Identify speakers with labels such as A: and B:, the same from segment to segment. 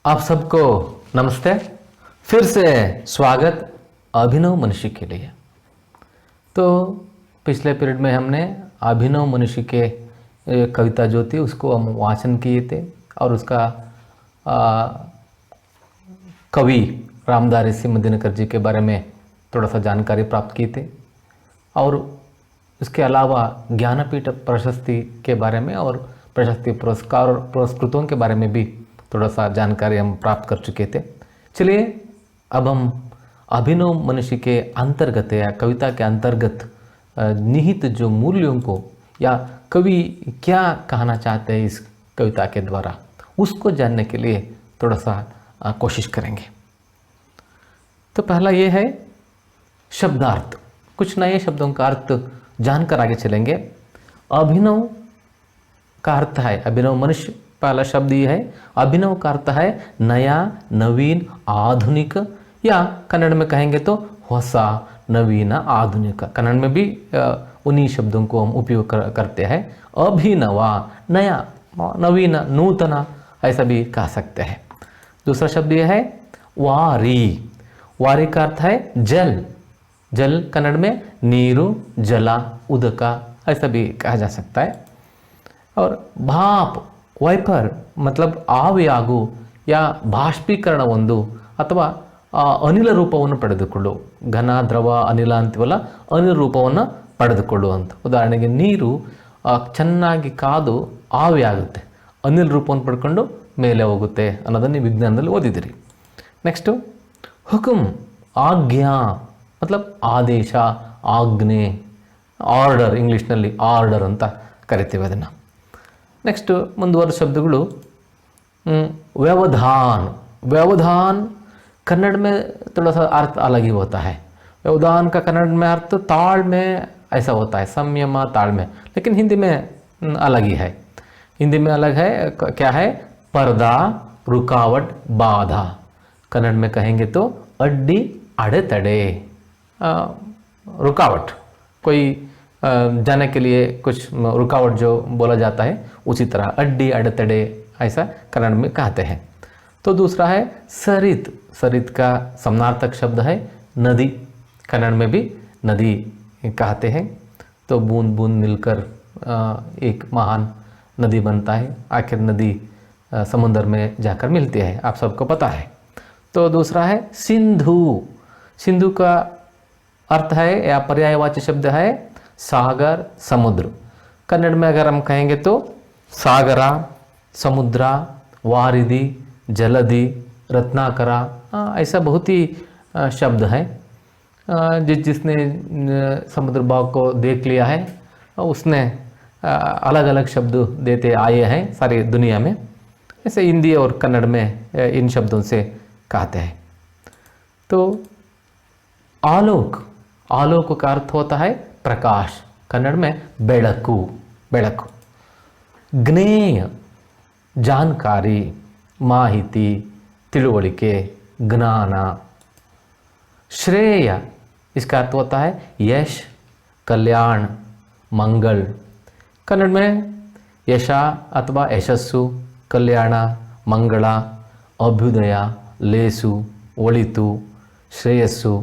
A: आप सबको नमस्ते। फिर से स्वागत अभिनव मनुष्य के लिए। तो पिछले पीरियड में हमने अभिनव मनुष्य के कविता जो थी उसको हम वाचन किए थे और उसका कवि रामधारी सिंह दिनकर जी के बारे में थोड़ा सा जानकारी प्राप्त की थे और उसके अलावा ज्ञानपीठ प्रशस्ति के बारे में और प्रशस्ति पुरस्कार और पुरस्कृतों के बारे में भी थोड़ा सा जानकारी हम प्राप्त कर चुके थे। चलिए अब हम अभिनव मनुष्य के अंतर्गत या कविता के अंतर्गत निहित जो मूल्यों को या कवि क्या कहना चाहते हैं इस कविता के द्वारा उसको जानने के लिए थोड़ा सा कोशिश करेंगे। तो पहला ये है शब्दार्थ। कुछ नए शब्दों का अर्थ जानकर आगे चलेंगे। अभिनव का अर्थ है अभिनव मनुष्य, पहला शब्द ये है। अभिनव का अर्थ है नया, नवीन, आधुनिक, या कन्नड़ में कहेंगे तो ಹೊಸ, नवीन, आधुनिक। कन्नड़ में भी उन्हीं शब्दों को हम उपयोग करते हैं। अभिनव नया, नवीन, नूतन ऐसा भी कह सकते हैं। दूसरा शब्द यह है वारी। वारी का अर्थ है जल। जल कन्नड़ में नीरू, जला, उदक ऐसा भी कहा जा सकता है। और भाप, ವೈಪರ್ मतलब ಆವಿಯಾಗು या ಬಾಷ್ಪೀಕರಣ ಒಂದು ಅಥವಾ ಅನಿಲ ರೂಪವನ್ನು ಪಡೆದುಕೊಳ್ಳು, ಘನ, ದ್ರವ, ಅನಿಲ ಅಂತೀವಲ್ಲ, ಅನಿಲ ರೂಪವನ್ನು ಪಡೆದುಕೊಳ್ಳುವಂಥ. ಉದಾಹರಣೆಗೆ ನೀರು ಚೆನ್ನಾಗಿ ಕಾದು ಆವಿಯಾಗುತ್ತೆ, ಅನಿಲ ರೂಪವನ್ನು ಪಡ್ಕೊಂಡು ಮೇಲೆ ಹೋಗುತ್ತೆ ಅನ್ನೋದನ್ನು ವಿಜ್ಞಾನದಲ್ಲಿ ಓದಿದಿರಿ. ನೆಕ್ಸ್ಟು ಹುಕುಂ, ಆಜ್ಞಾ मतलब ಆದೇಶ, ಆಜ್ಞೆ, ಆರ್ಡರ್, ಇಂಗ್ಲೀಷ್ನಲ್ಲಿ ಆರ್ಡರ್ ಅಂತ ಕರಿತೀವಿ ಅದನ್ನು. नेक्स्ट ಮುಂದುವರೆದ ಶಬ್ದಗಳು व्यवधान। व्यवधान कन्नड़ में थोड़ा सा अर्थ अलग ही होता है। व्यवधान का कन्नड़ में अर्थ ताल में ऐसा होता है, संयम, ताल में, लेकिन हिंदी में अलग ही है। हिंदी में अलग है, क्या है? पर्दा, रुकावट, बाधा। कन्नड़ में कहेंगे तो अड्डी, अड़ेतड़े, रुकावट, कोई जाने के लिए कुछ रुकावट जो बोला जाता है उसी तरह अड्डी, अड़तड़े ऐसा कन्नड़ में कहते हैं। तो दूसरा है सरित। सरित का समानार्थक शब्द है नदी। कन्नड़ में भी नदी कहते हैं। तो बूंद बूंद मिलकर एक महान नदी बनता है। आखिर नदी समुद्र में जाकर मिलती है, आप सबको पता है। तो दूसरा है सिंधु। सिंधु का अर्थ है या पर्यायवाची शब्द है सागर, समुद्र। कन्नड़ में अगर हम कहेंगे तो सागरा, समुद्रा, वारिधि, जलधि, रत्नाकरा, ऐसा बहुत ही शब्द है। जिसने समुद्र भाग को देख लिया है उसने अलग अलग शब्द देते आए हैं सारी दुनिया में। ऐसे हिंदी और कन्नड़ में इन शब्दों से कहते हैं। तो आलोक। आलोक का अर्थ होता है प्रकाश। कन्नड़ में बेಳಕು, बेಳಕು। ज्ञेय, जानकारी, माहिती, तिಳುವಳಿಕೆ, ज्ञान। श्रेय, इसका अर्थ होता है यश, कल्याण, मंगल। कन्नड़ में यश अथवा यशस्सु, कल्याण, मंगल, अभ्युदय, लेसु, ಒಳಿತು, ಶ್ರೇಯಸ್ಸು,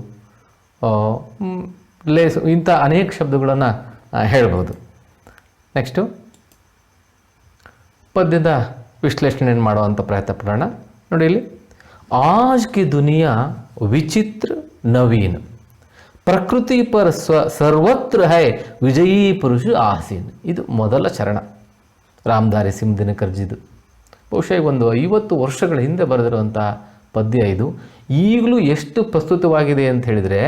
A: ಲೇಸು, ಇಂಥ ಅನೇಕ ಶಬ್ದಗಳನ್ನು ಹೇಳ್ಬೋದು. ನೆಕ್ಸ್ಟು ಪದ್ಯದ ವಿಶ್ಲೇಷಣೆ ಮಾಡುವಂಥ ಪ್ರಯತ್ನ ಪಡೋಣ. ನೋಡಿ ಇಲ್ಲಿ, आज की दुनिया विचित्र नवीन, प्रकृति पर सर्वत्र है विजयी पुरुष आसीन. ಇದು ಮೊದಲ ಚರಣ ರಾಮಧಾರಿ ಸಿಂಹ ದಿನಕರ್ ಜಿದು. ಬಹುಶಃ ಒಂದು 50 ವರ್ಷಗಳ ಹಿಂದೆ ಬರೆದಿರುವಂಥ ಪದ್ಯ ಇದು. ಈಗಲೂ ಎಷ್ಟು ಪ್ರಸ್ತುತವಾಗಿದೆ ಅಂತ ಹೇಳಿದರೆ,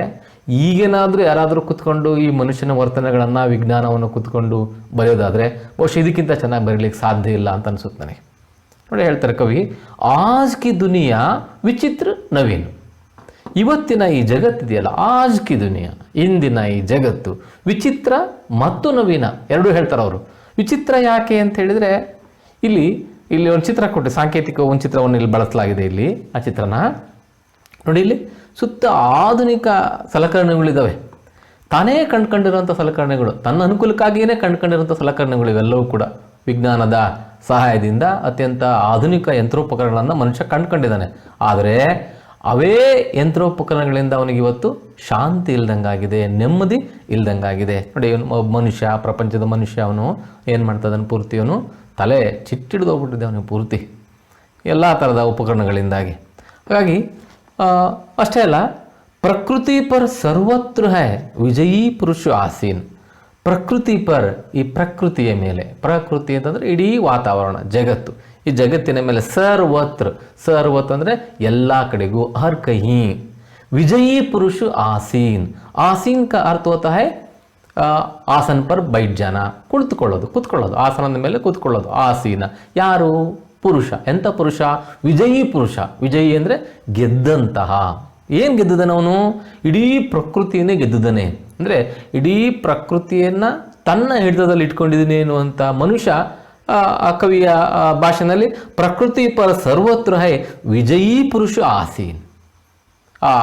A: ಈಗೇನಾದರೂ ಯಾರಾದರೂ ಕುತ್ಕೊಂಡು ಈ ಮನುಷ್ಯನ ವರ್ತನೆಗಳನ್ನು, ವಿಜ್ಞಾನವನ್ನು ಕುತ್ಕೊಂಡು ಬರೆಯೋದಾದರೆ ಬಹುಶಃ ಇದಕ್ಕಿಂತ ಚೆನ್ನಾಗಿ ಬರೀಲಿಕ್ಕೆ ಸಾಧ್ಯ ಇಲ್ಲ ಅಂತ ಅನಿಸುತ್ತೆ ನನಗೆ. ನೋಡಿ ಹೇಳ್ತಾರೆ ಕವಿ, ಆಜ್ ಕಿ ದುನಿಯಾ ವಿಚಿತ್ರ ನವೀನ್. ಇವತ್ತಿನ ಈ ಜಗತ್ತಿದೆಯಲ್ಲ, ಆಜ್ ಕಿ ದುನಿಯಾ, ಇಂದಿನ ಈ ಜಗತ್ತು ವಿಚಿತ್ರ ಮತ್ತು ನವೀನ ಎರಡೂ ಹೇಳ್ತಾರೆ ಅವರು. ವಿಚಿತ್ರ ಯಾಕೆ ಅಂತ ಹೇಳಿದರೆ, ಇಲ್ಲಿ ಒಂದು ಚಿತ್ರ ಕೊಟ್ಟು, ಸಾಂಕೇತಿಕ ಒಂದು ಚಿತ್ರವನ್ನು ಇಲ್ಲಿ ಬಳಸಲಾಗಿದೆ. ಇಲ್ಲಿ ಆ ಚಿತ್ರನ ನೋಡಿ, ಇಲ್ಲಿ ಸುತ್ತ ಆಧುನಿಕ ಸಲಕರಣೆಗಳಿದ್ದಾವೆ. ತಾನೇ ಕಂಡುಕೊಂಡಿರುವಂಥ ಸಲಕರಣೆಗಳು, ತನ್ನ ಅನುಕೂಲಕ್ಕಾಗಿಯೇ ಕಂಡುಕೊಂಡಿರುವಂಥ ಸಲಕರಣೆಗಳು ಇವೆಲ್ಲವೂ ಕೂಡ ವಿಜ್ಞಾನದ ಸಹಾಯದಿಂದ ಅತ್ಯಂತ ಆಧುನಿಕ ಯಂತ್ರೋಪಕರಣಗಳನ್ನು ಮನುಷ್ಯ ಕಂಡುಕೊಂಡಿದ್ದಾನೆ. ಆದರೆ ಅವೇ ಯಂತ್ರೋಪಕರಣಗಳಿಂದ ಅವನಿಗೆ ಇವತ್ತು ಶಾಂತಿ ಇಲ್ದಂಗಾಗಿದೆ, ನೆಮ್ಮದಿ ಇಲ್ದಂಗಾಗಿದೆ. ನೋಡಿ, ಮನುಷ್ಯ, ಪ್ರಪಂಚದ ಮನುಷ್ಯ ಅವನು ಏನು ಮಾಡ್ತದನ್ನು ಪೂರ್ತಿ ಅವನು ತಲೆ ಚಿಟ್ಟಿಡ್ದು ಹೋಗ್ಬಿಟ್ಟಿದೆ ಅವನಿಗೆ ಪೂರ್ತಿ ಎಲ್ಲ ಥರದ ಉಪಕರಣಗಳಿಂದಾಗಿ. ಹಾಗಾಗಿ ಅಷ್ಟೇ ಅಲ್ಲ, ಪ್ರಕೃತಿ ಪರ್ ಸರ್ವತ್ರ ಹೈ ವಿಜಯೀ ಪುರುಷ ಆಸೀನ್. ಪ್ರಕೃತಿ ಪರ್, ಈ ಪ್ರಕೃತಿಯ ಮೇಲೆ, ಪ್ರಕೃತಿ ಅಂತಂದರೆ ಇಡೀ ವಾತಾವರಣ, ಜಗತ್ತು, ಈ ಜಗತ್ತಿನ ಮೇಲೆ ಸರ್ವತ್ರ, ಸರ್ವತ್ರ ಅಂದರೆ ಎಲ್ಲ ಕಡೆಗೂ, ಹರ್ ಕಹಿ ವಿಜಯೀ ಪುರುಷ ಆಸೀನ್. ಆಸೀನ್ का अर्थ होता है ಆಸನ್ ಪರ್ ಬೈಟ್ ಜಾನ, ಕುತ್ಕೊಳ್ಳೋದು, ಆಸನದ ಮೇಲೆ ಕೂತ್ಕೊಳ್ಳೋದು, ಆಸೀನ. ಯಾರು? ಪುರುಷ. ಎಂಥ ಪುರುಷ? ವಿಜಯೀ ಪುರುಷ. ವಿಜಯಿ ಅಂದರೆ ಗೆದ್ದಂತಹ. ಏನು ಗೆದ್ದಿದ್ದಾನೆ ಅವನು? ಇಡೀ ಪ್ರಕೃತಿಯನ್ನೇ ಗೆದ್ದಿದ್ದಾನೆ. ಅಂದರೆ ಇಡೀ ಪ್ರಕೃತಿಯನ್ನು ತನ್ನ ಹಿಡಿತದಲ್ಲಿ ಇಟ್ಕೊಂಡಿದ್ದೀನಿ ಎನ್ನುವಂಥ ಮನುಷ್ಯ ಆ ಕವಿಯ ಭಾಷೆನಲ್ಲಿ ಪ್ರಕೃತಿ ಪರ ಸರ್ವತ್ರ ಹೈ ವಿಜಯೀ ಪುರುಷ ಆಸೀನ್. ಆ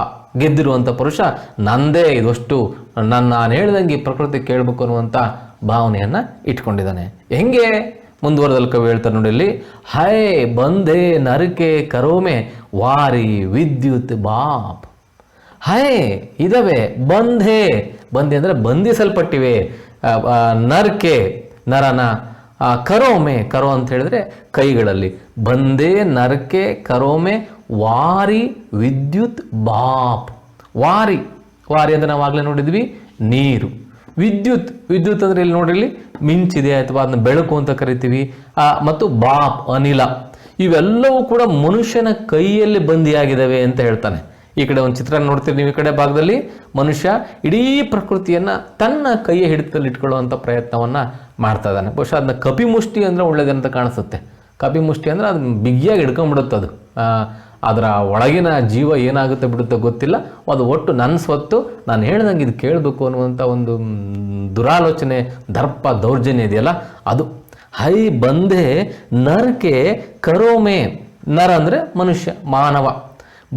A: ಗೆದ್ದಿರುವಂಥ ಪುರುಷ ನಂದೇ, ಇದಷ್ಟು ನಾನು ಹೇಳ್ದಂಗೆ ಪ್ರಕೃತಿ ಕೇಳಬೇಕು ಅನ್ನುವಂಥ ಭಾವನೆಯನ್ನು ಇಟ್ಕೊಂಡಿದ್ದಾನೆ. ಹೆಂಗೆ ಮುಂದುವರೆದಲ್ಲಿ ಕವಿ ಹೇಳ್ತಾರೆ ನೋಡಿ ಇಲ್ಲಿ, ಹೈ ಬಂದೆ ನರಕೆ ಕರೋಮೆ ವಾರಿ ವಿದ್ಯುತ್ ಬಾಪ್. ಹೈ ಇದಾವೆ, ಬಂಧೆ, ಬಂಧೆ ಅಂದರೆ ಬಂಧಿಸಲ್ಪಟ್ಟಿವೆ, ನರಕೆ ನರನ, ಕರೋಮೆ, ಕರೋ ಅಂತ ಹೇಳಿದ್ರೆ ಕೈಗಳಲ್ಲಿ, ಬಂದೆ ನರಕೆ ಕರೋಮೆ ವಾರಿ ವಿದ್ಯುತ್ ಬಾಪ್. ವಾರಿ, ವಾರಿ ಅಂದರೆ ನಾವು ಆಗಲೇ ನೋಡಿದ್ವಿ ನೀರು. ವಿದ್ಯುತ್, ವಿದ್ಯುತ್ ಅಂದರೆ ಇಲ್ಲಿ ನೋಡ್ರಿ, ಇಲ್ಲಿ ಮಿಂಚಿದೆ ಅಥವಾ ಅದನ್ನ ಬೆಳಕು ಅಂತ ಕರಿತೀವಿ. ಮತ್ತು ಬಾಪ್ ಅನಿಲ, ಇವೆಲ್ಲವೂ ಕೂಡ ಮನುಷ್ಯನ ಕೈಯಲ್ಲಿ ಬಂದಿಯಾಗಿದ್ದಾವೆ ಅಂತ ಹೇಳ್ತಾನೆ. ಈ ಕಡೆ ಒಂದು ಚಿತ್ರ ನೋಡ್ತೀರಿ ನೀವು, ಈ ಕಡೆ ಭಾಗದಲ್ಲಿ ಮನುಷ್ಯ ಇಡೀ ಪ್ರಕೃತಿಯನ್ನು ತನ್ನ ಕೈಯ ಹಿಡಿತದಲ್ಲಿ ಇಟ್ಕೊಳ್ಳುವಂಥ ಪ್ರಯತ್ನವನ್ನು ಮಾಡ್ತಾ ಇದ್ದಾನೆ. ಬಹುಶಃ ಅದನ್ನ ಕಪಿಮುಷ್ಟಿ ಅಂದರೆ ಒಳ್ಳೇದಂತ ಕಾಣಿಸುತ್ತೆ. ಕಪಿಮುಷ್ಟಿ ಅಂದರೆ ಅದು ಬಿಗಿಯಾಗಿ ಹಿಡ್ಕೊಂಡ್ಬಿಡುತ್ತೆ. ಅದು ಅದರ ಒಳಗಿನ ಜೀವ ಏನಾಗುತ್ತೆ ಬಿಡುತ್ತೋ ಗೊತ್ತಿಲ್ಲ. ಅದು ಒಟ್ಟು ನನ್ನ ಸ್ವತ್ತು, ನಾನು ಹೇಳ್ದಂಗೆ ಇದು ಕೇಳಬೇಕು ಅನ್ನುವಂಥ ಒಂದು ದುರಾಲೋಚನೆ, ದರ್ಪ, ದೌರ್ಜನ್ಯ ಇದೆಯಲ್ಲ ಅದು. ಹೈ ಬಂದೆ ನರಕೆ ಕರೋಮೆ, ನರ ಅಂದರೆ ಮನುಷ್ಯ, ಮಾನವ.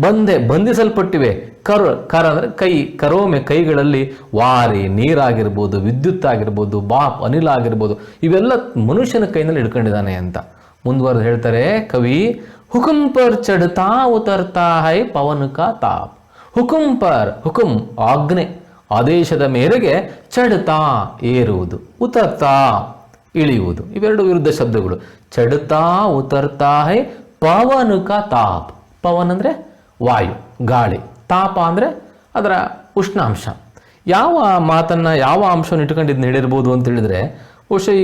A: ಬಂದೆ ಬಂಧಿಸಲ್ಪಟ್ಟಿವೆ, ಕರ ಅಂದರೆ ಕೈ, ಕರೋಮೆ ಕೈಗಳಲ್ಲಿ ವಾರಿ ನೀರಾಗಿರ್ಬೋದು, ವಿದ್ಯುತ್ ಆಗಿರ್ಬೋದು, ಬಾಪ್ ಅನಿಲ ಆಗಿರ್ಬೋದು, ಇವೆಲ್ಲ ಮನುಷ್ಯನ ಕೈನಲ್ಲಿ ಹಿಡ್ಕೊಂಡಿದ್ದಾನೆ ಅಂತ ಮುಂದುವರೆದು ಹೇಳ್ತಾರೆ ಕವಿ. ಹುಕುಂ ಪರ್ ಚढ़ता ಉತರ್ತಾ ಹೈ ಪವನ್ ಕಾ ತಾಪ್. ಹುಕುಂ ಪರ್, ಹುಕುಂ ಆಜ್ಞೆ, ಆದೇಶದ ಮೇರೆಗೆ, ಚढ़ता ಏರುವುದು, ಉತರ್ತಾ ಇಳಿಯುವುದು, ಇವೆರಡು ವಿರುದ್ಧ ಶಬ್ದಗಳು. ಚढ़ता ಉತರ್ತಾ ಹೈ ಪವನ್ ಕಾ ತಾಪ್. ಪವನ್ ಅಂದರೆ ವಾಯು, ಗಾಳಿ. ತಾಪ ಅಂದರೆ ಅದರ ಉಷ್ಣಾಂಶ. ಯಾವ ಮಾತನ್ನು, ಯಾವ ಅಂಶವನ್ನು ಇಟ್ಕೊಂಡಿದ್ದು ಹೇಳಿರ್ಬೋದು ಅಂತ ಹೇಳಿದ್ರೆ, ಬಹುಶಃ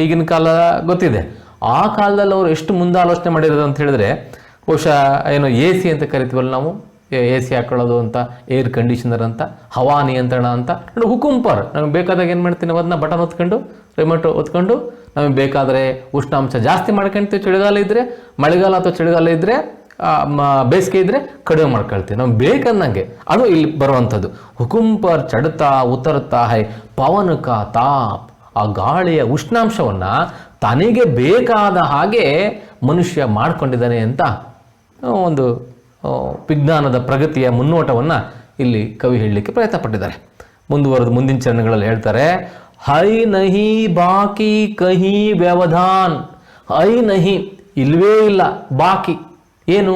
A: ಈಗಿನ ಕಾಲ ಗೊತ್ತಿದೆ. ಆ ಕಾಲದಲ್ಲಿ ಅವರು ಎಷ್ಟು ಮುಂದಾಲೋಚನೆ ಮಾಡಿರೋದು ಅಂತ ಹೇಳಿದ್ರೆ, ಬಹುಶಃ ಏನು ಎ ಸಿ ಅಂತ ಕರಿತೀವಲ್ಲ ನಾವು, ಎ ಸಿ ಹಾಕೊಳ್ಳೋದು ಅಂತ, ಏರ್ ಕಂಡೀಷನರ್ ಅಂತ, ಹವಾ ನಿಯಂತ್ರಣ ಅಂತ. ನೋಡಿ, ಹುಕುಂಪರ್, ನಮಗೆ ಬೇಕಾದಾಗ ಏನು ಮಾಡ್ತೀವಿ ನಾವು, ಅದನ್ನ ಬಟನ್ ಹೊತ್ಕೊಂಡು, ರಿಮೋಟ್ ಹೊತ್ಕೊಂಡು, ನಮಗೆ ಬೇಕಾದರೆ ಉಷ್ಣಾಂಶ ಜಾಸ್ತಿ ಮಾಡ್ಕೊಳ್ತೀವಿ, ಚಳಿಗಾಲ ಇದ್ದರೆ, ಮಳೆಗಾಲ ಅಥವಾ ಚಳಿಗಾಲ ಇದ್ದರೆ, ಬೇಸಿಗೆ ಇದ್ದರೆ ಕಡಿಮೆ ಮಾಡ್ಕೊಳ್ತೀವಿ, ನಮ್ಗೆ ಬೇಕನ್ನಂಗೆ. ಅದು ಇಲ್ಲಿ ಬರುವಂಥದ್ದು. ಹುಕುಂಪರ್ ಚढ़ता ಉತರ್ತಾ ಹೈ ಪವನ್ ಕಾ ತಾಪ್. ಆ ಗಾಳಿಯ ಉಷ್ಣಾಂಶವನ್ನು ತನಗೆ ಬೇಕಾದ ಹಾಗೆ ಮನುಷ್ಯ ಮಾಡಿಕೊಂಡಿದ್ದಾನೆ ಅಂತ ಒಂದು ವಿಜ್ಞಾನದ ಪ್ರಗತಿಯ ಮುನ್ನೋಟವನ್ನು ಇಲ್ಲಿ ಕವಿ ಹೇಳಲಿಕ್ಕೆ ಪ್ರಯತ್ನ ಪಟ್ಟಿದ್ದಾರೆ. ಮುಂದುವರೆದು ಮುಂದಿನ ಚರಣಗಳಲ್ಲಿ ಹೇಳ್ತಾರೆ, ಹೈ ನಹಿ ಬಾಕಿ ಕಹಿ ವ್ಯವಧಾನ್. ಹೈ ನಹಿ ಇಲ್ವೇ ಇಲ್ಲ, ಬಾಕಿ ಏನು,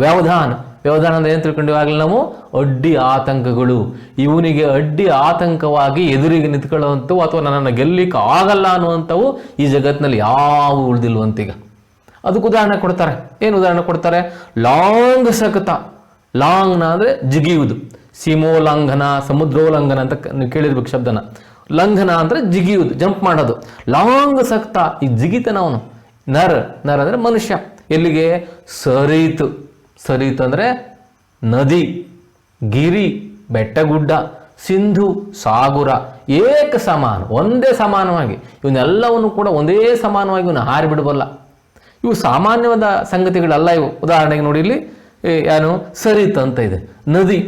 A: ವ್ಯವಧಾನ. ವ್ಯವಧಾನ ಅಂದರೆ ಏನು ತಿಳ್ಕೊಂಡಿವಾಗಲೇ ನಾವು, ಅಡ್ಡಿ ಆತಂಕಗಳು. ಇವನಿಗೆ ಅಡ್ಡಿ ಆತಂಕವಾಗಿ ಎದುರಿಗೆ ನಿಂತ್ಕೊಳ್ಳುವಂಥವು ಅಥವಾ ನನ್ನನ್ನು ಗೆಲ್ಲಿಕ್ಕೆ ಆಗಲ್ಲ ಅನ್ನುವಂಥವು ಈ ಜಗತ್ತಿನಲ್ಲಿ ಯಾವ ಉಳಿದಿಲ್ವಂತೀಗ. ಅದಕ್ಕೆ ಉದಾಹರಣೆ ಕೊಡ್ತಾರೆ. ಏನು ಉದಾಹರಣೆ ಕೊಡ್ತಾರೆ? ಲಾಂಗ್ ಸಕತ. ಲಾಂಗ್ನ ಅಂದರೆ ಜಿಗಿಯುವುದು, ಸೀಮೋಲ್ಲಂಘನ, ಸಮುದ್ರೋಲ್ಲಂಘನ ಅಂತ ನೀವು ಕೇಳಿರ್ಬೇಕು ಶಬ್ದನ. ಲಂಘನ ಅಂದರೆ ಜಿಗಿಯುವುದು, ಜಂಪ್ ಮಾಡೋದು. ಲಾಂಗ್ ಸಕ್ತ, ಈ ಜಿಗಿತಾನ ಅವನು. ನರ್, ನರ್ ಅಂದರೆ ಮನುಷ್ಯ. ಎಲ್ಲಿಗೆ? ಸರೀತು. ಸರೀತು ಅಂದರೆ ನದಿ, ಗಿರಿ, ಬೆಟ್ಟಗುಡ್ಡ, ಸಿಂಧು, ಸಾಗುರ, ಏಕ ಸಮಾನ, ಒಂದೇ ಸಮಾನವಾಗಿ ಇವನ್ನೆಲ್ಲವನ್ನು ಕೂಡ ಒಂದೇ ಸಮಾನವಾಗಿ ಇವನು ಹಾರಿಬಿಡಬಲ್ಲ. ಇವು ಸಾಮಾನ್ಯವಾದ ಸಂಗತಿಗಳಲ್ಲ ಇವು. ಉದಾಹರಣೆಗೆ ನೋಡಿ, ಇಲ್ಲಿ ಏನು ಸರೀತ್ ಅಂತ ಇದೆ, ನದಿ.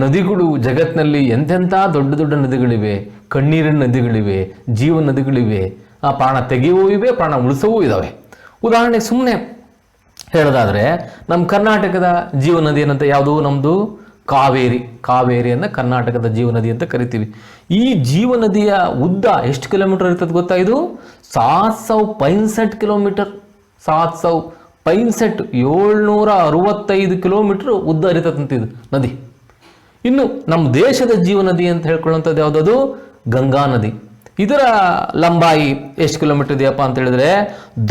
A: ನದಿಗಳು ಜಗತ್ತಿನಲ್ಲಿ ಎಂತೆಂಥ ದೊಡ್ಡ ದೊಡ್ಡ ನದಿಗಳಿವೆ, ಕಣ್ಣೀರಿನ ನದಿಗಳಿವೆ, ಜೀವ ನದಿಗಳಿವೆ, ಪ್ರಾಣ ತೆಗೆಯುವೂ ಇವೆ, ಪ್ರಾಣ ಉಳಿಸವೂ ಇದ್ದಾವೆ. ಉದಾಹರಣೆಗೆ ಸುಮ್ಮನೆ ಹೇಳೋದಾದರೆ, ನಮ್ಮ ಕರ್ನಾಟಕದ ಜೀವ ನದಿ ಏನಂತ ಯಾವುದು? ನಮ್ಮದು ಕಾವೇರಿಯನ್ನು ಕರ್ನಾಟಕದ ಜೀವನದಿ ಅಂತ ಕರಿತೀವಿ. ಈ ಜೀವನದಿಯ ಉದ್ದ ಎಷ್ಟು ಕಿಲೋಮೀಟರ್ ಇರ್ತದೆ ಗೊತ್ತಾ? ಇದು 765 ಕಿಲೋಮೀಟರ್. 765 765 ಕಿಲೋಮೀಟರ್ ಉದ್ದ ಹರಿತದಂತೆ ಇದು ನದಿ. ಇನ್ನು ನಮ್ಮ ದೇಶದ ಜೀವನದಿ ಅಂತ ಹೇಳ್ಕೊಳ್ಳುವಂಥದ್ದು ಯಾವುದದು? ಗಂಗಾ ನದಿ. ಇದರ ಲಂಬಾಯಿ ಎಷ್ಟು ಕಿಲೋಮೀಟರ್ ಇದೆಯಪ್ಪ ಅಂತ ಹೇಳಿದ್ರೆ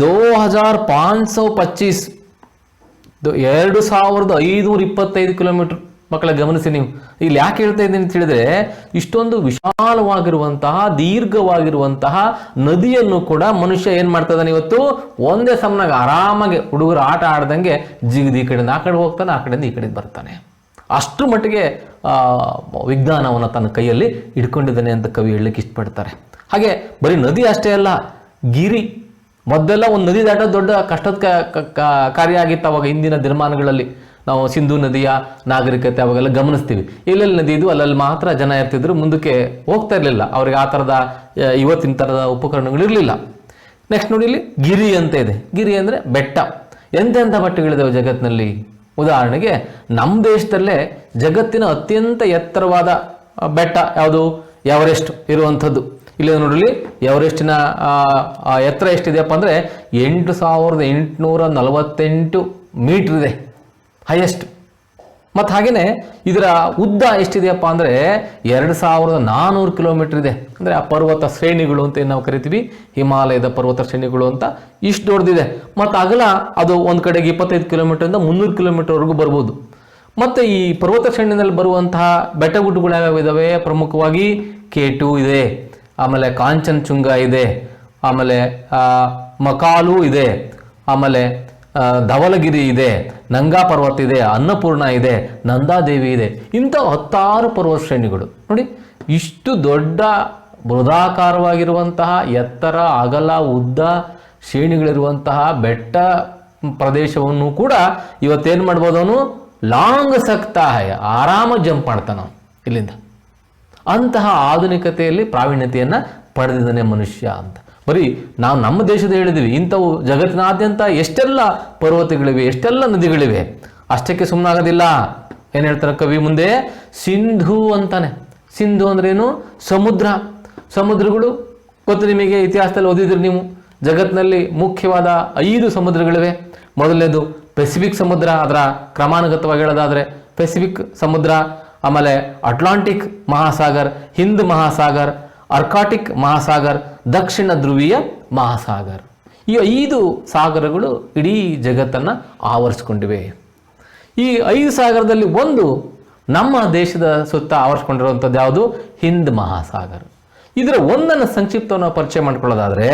A: 2525 2525 ಕಿಲೋಮೀಟರ್. ಮಕ್ಕಳ ಗಮನಿಸಿ ನೀವು. ಇಲ್ಲಿ ಯಾಕೆ ಹೇಳ್ತಾ ಇದ್ದೀನಿ ಅಂತ ಹೇಳಿದ್ರೆ, ಇಷ್ಟೊಂದು ವಿಶಾಲವಾಗಿರುವಂತಹ ದೀರ್ಘವಾಗಿರುವಂತಹ ನದಿಯನ್ನು ಕೂಡ ಮನುಷ್ಯ ಏನ್ ಮಾಡ್ತಾ ಇದ್ದಾನೆ ಇವತ್ತು? ಒಂದೇ ಸಮನಾಗ ಆರಾಮಾಗಿ ಹುಡುಗರು ಆಟ ಆಡ್ದಂಗೆ ಜಿಗಿದು ಈ ಕಡೆಯಿಂದ ಆ ಕಡೆ ಹೋಗ್ತಾನೆ, ಆ ಕಡೆಯಿಂದ ಈ ಕಡೆ ಬರ್ತಾನೆ. ಅಷ್ಟರ ಮಟ್ಟಿಗೆ ವಿಜ್ಞಾನವನ್ನು ತನ್ನ ಕೈಯಲ್ಲಿ ಇಟ್ಕೊಂಡಿದ್ದಾನೆ ಅಂತ ಕವಿ ಹೇಳಲಿಕ್ಕೆ ಇಷ್ಟಪಡ್ತಾರೆ. ಹಾಗೆ ಬರೀ ನದಿ ಅಷ್ಟೇ ಅಲ್ಲ, ಗಿರಿ. ಮೊದಲೆಲ್ಲ ಒಂದು ನದಿ ದಾಟೋದು ದೊಡ್ಡ ಕಷ್ಟದ ಕಾರ್ಯ ಆಗಿತ್ತು ಅವಾಗ. ಹಿಂದಿನ ದಿನಮಾನಗಳಲ್ಲಿ ನಾವು ಸಿಂಧೂ ನದಿಯ ನಾಗರಿಕತೆ ಅವಾಗೆಲ್ಲ ಗಮನಿಸ್ತೀವಿ. ಎಲ್ಲೆಲ್ಲಿ ನದಿ ಇದು ಅಲ್ಲಲ್ಲಿ ಮಾತ್ರ ಜನ ಇರ್ತಿದ್ರು, ಮುಂದಕ್ಕೆ ಹೋಗ್ತಾ ಇರಲಿಲ್ಲ. ಅವ್ರಿಗೆ ಆ ಥರದ ಇವತ್ತಿನ ಥರದ ಉಪಕರಣಗಳಿರಲಿಲ್ಲ. ನೆಕ್ಸ್ಟ್ ನೋಡಿ, ಇಲ್ಲಿ ಗಿರಿ ಅಂತ ಇದೆ. ಗಿರಿ ಅಂದರೆ ಬೆಟ್ಟ. ಎಂತೆಂಥ ಬೆಟ್ಟಗಳಿದಾವೆ ಜಗತ್ತಿನಲ್ಲಿ. ಉದಾಹರಣೆಗೆ ನಮ್ಮ ದೇಶದಲ್ಲೇ ಜಗತ್ತಿನ ಅತ್ಯಂತ ಎತ್ತರವಾದ ಬೆಟ್ಟ ಯಾವುದು? ಎವರೆಸ್ಟ್ ಇರುವಂಥದ್ದು. ಇಲ್ಲಿ ನೋಡಲಿ, ಎವರೆಸ್ಟಿನ ಎತ್ತರ ಎಷ್ಟಿದೆಯಪ್ಪ ಅಂದರೆ 8848 ಮೀಟ್ರ್ ಇದೆ, ಹೈಯೆಸ್ಟ್. ಮತ್ತು ಹಾಗೆಯೇ ಇದರ ಉದ್ದ ಎಷ್ಟಿದೆಯಪ್ಪ ಅಂದರೆ 2400 ಕಿಲೋಮೀಟರ್ ಇದೆ. ಅಂದರೆ ಆ ಪರ್ವತ ಶ್ರೇಣಿಗಳು ಅಂತ ಏನು ನಾವು ಕರಿತೀವಿ, ಹಿಮಾಲಯದ ಪರ್ವತ ಶ್ರೇಣಿಗಳು ಅಂತ ಇಷ್ಟು ದೊಡ್ಡದಿದೆ. ಮತ್ತು ಅಗಲ ಅದು ಒಂದು ಕಡೆಗೆ 25 ಕಿಲೋಮೀಟರಿಂದ 300 ಕಿಲೋಮೀಟರ್ವರೆಗೂ ಬರ್ಬೋದು. ಮತ್ತು ಈ ಪರ್ವತ ಶ್ರೇಣಿಯಲ್ಲಿ ಬರುವಂತಹ ಬೆಟ್ಟಗುಡ್ಡಗಳು ಯಾವ್ಯಾವ ಇದ್ದಾವೆ? ಪ್ರಮುಖವಾಗಿ K2 ಇದೆ, ಆಮೇಲೆ ಕಾಂಚನಚುಂಗ ಇದೆ, ಆಮೇಲೆ ಮಕಾಲು ಇದೆ, ಆಮೇಲೆ ಧವಲಗಿರಿ ಇದೆ, ನಂಗಾ ಪರ್ವತ ಇದೆ, ಅನ್ನಪೂರ್ಣ ಇದೆ, ನಂದಾದೇವಿ ಇದೆ. ಇಂಥ 10 ಪರ್ವತ ಶ್ರೇಣಿಗಳು ನೋಡಿ. ಇಷ್ಟು ದೊಡ್ಡ ಬೃಹದಾಕಾರವಾಗಿರುವಂತಹ ಎತ್ತರ, ಅಗಲ, ಉದ್ದ ಶ್ರೇಣಿಗಳಿರುವಂತಹ ಬೆಟ್ಟ ಪ್ರದೇಶವನ್ನು ಕೂಡ ಇವತ್ತೇನು ಮಾಡ್ಬೋದು? ಅವನು ಲಾಂಗ್ ಸಕ್ತಾ ಹೈ, ಆರಾಮ ಜಂಪ್ ಮಾಡ್ತಾನ ಇಲ್ಲಿಂದ. ಅಂತಹ ಆಧುನಿಕತೆಯಲ್ಲಿ ಪ್ರಾವೀಣ್ಯತೆಯನ್ನು ಪಡೆದಿದ್ದಾನೆ ಮನುಷ್ಯ ಅಂತ. ಬರೀ ನಾವು ನಮ್ಮ ದೇಶದ ಹೇಳಿದ್ವಿ, ಇಂಥವು ಜಗತ್ತಿನಾದ್ಯಂತ ಎಷ್ಟೆಲ್ಲ ಪರ್ವತಗಳಿವೆ, ಎಷ್ಟೆಲ್ಲ ನದಿಗಳಿವೆ. ಅಷ್ಟಕ್ಕೆ ಸುಮ್ಮನಾಗೋದಿಲ್ಲ. ಏನು ಹೇಳ್ತಾರೆ ಕವಿ ಮುಂದೆ? ಸಿಂಧು ಅಂತಾನೆ. ಸಿಂಧು ಅಂದ್ರೇನು? ಸಮುದ್ರ. ಸಮುದ್ರಗಳು ಗೊತ್ತು ನಿಮಗೆ, ಇತಿಹಾಸದಲ್ಲಿ ಓದಿದ್ರಿ ನೀವು. ಜಗತ್ತಿನಲ್ಲಿ ಮುಖ್ಯವಾದ 5 ಸಮುದ್ರಗಳಿವೆ. ಮೊದಲನೇದು ಪೆಸಿಫಿಕ್ ಸಮುದ್ರ, ಅದರ ಕ್ರಮಾನುಗತವಾಗಿ ಹೇಳೋದಾದರೆ ಪೆಸಿಫಿಕ್ ಸಮುದ್ರ, ಆಮೇಲೆ ಅಟ್ಲಾಂಟಿಕ್ ಮಹಾಸಾಗರ್, ಹಿಂದ್ ಮಹಾಸಾಗರ್, ಆರ್ಕಾಟಿಕ್ ಮಹಾಸಾಗರ್, ದಕ್ಷಿಣ ಧ್ರುವೀಯ ಮಹಾಸಾಗರ್. ಈ 5 ಸಾಗರಗಳು ಇಡೀ ಜಗತ್ತನ್ನು ಆವರಿಸ್ಕೊಂಡಿವೆ. ಈ 5 ಸಾಗರದಲ್ಲಿ ಒಂದು ನಮ್ಮ ದೇಶದ ಸುತ್ತ ಆವರಿಸ್ಕೊಂಡಿರುವಂಥದ್ದು ಯಾವುದು? ಹಿಂದ್ ಮಹಾಸಾಗರ್. ಇದರ ಒಂದನ್ನು ಸಂಕ್ಷಿಪ್ತವನ್ನು ಪರಿಚಯ ಮಾಡ್ಕೊಳ್ಳೋದಾದರೆ,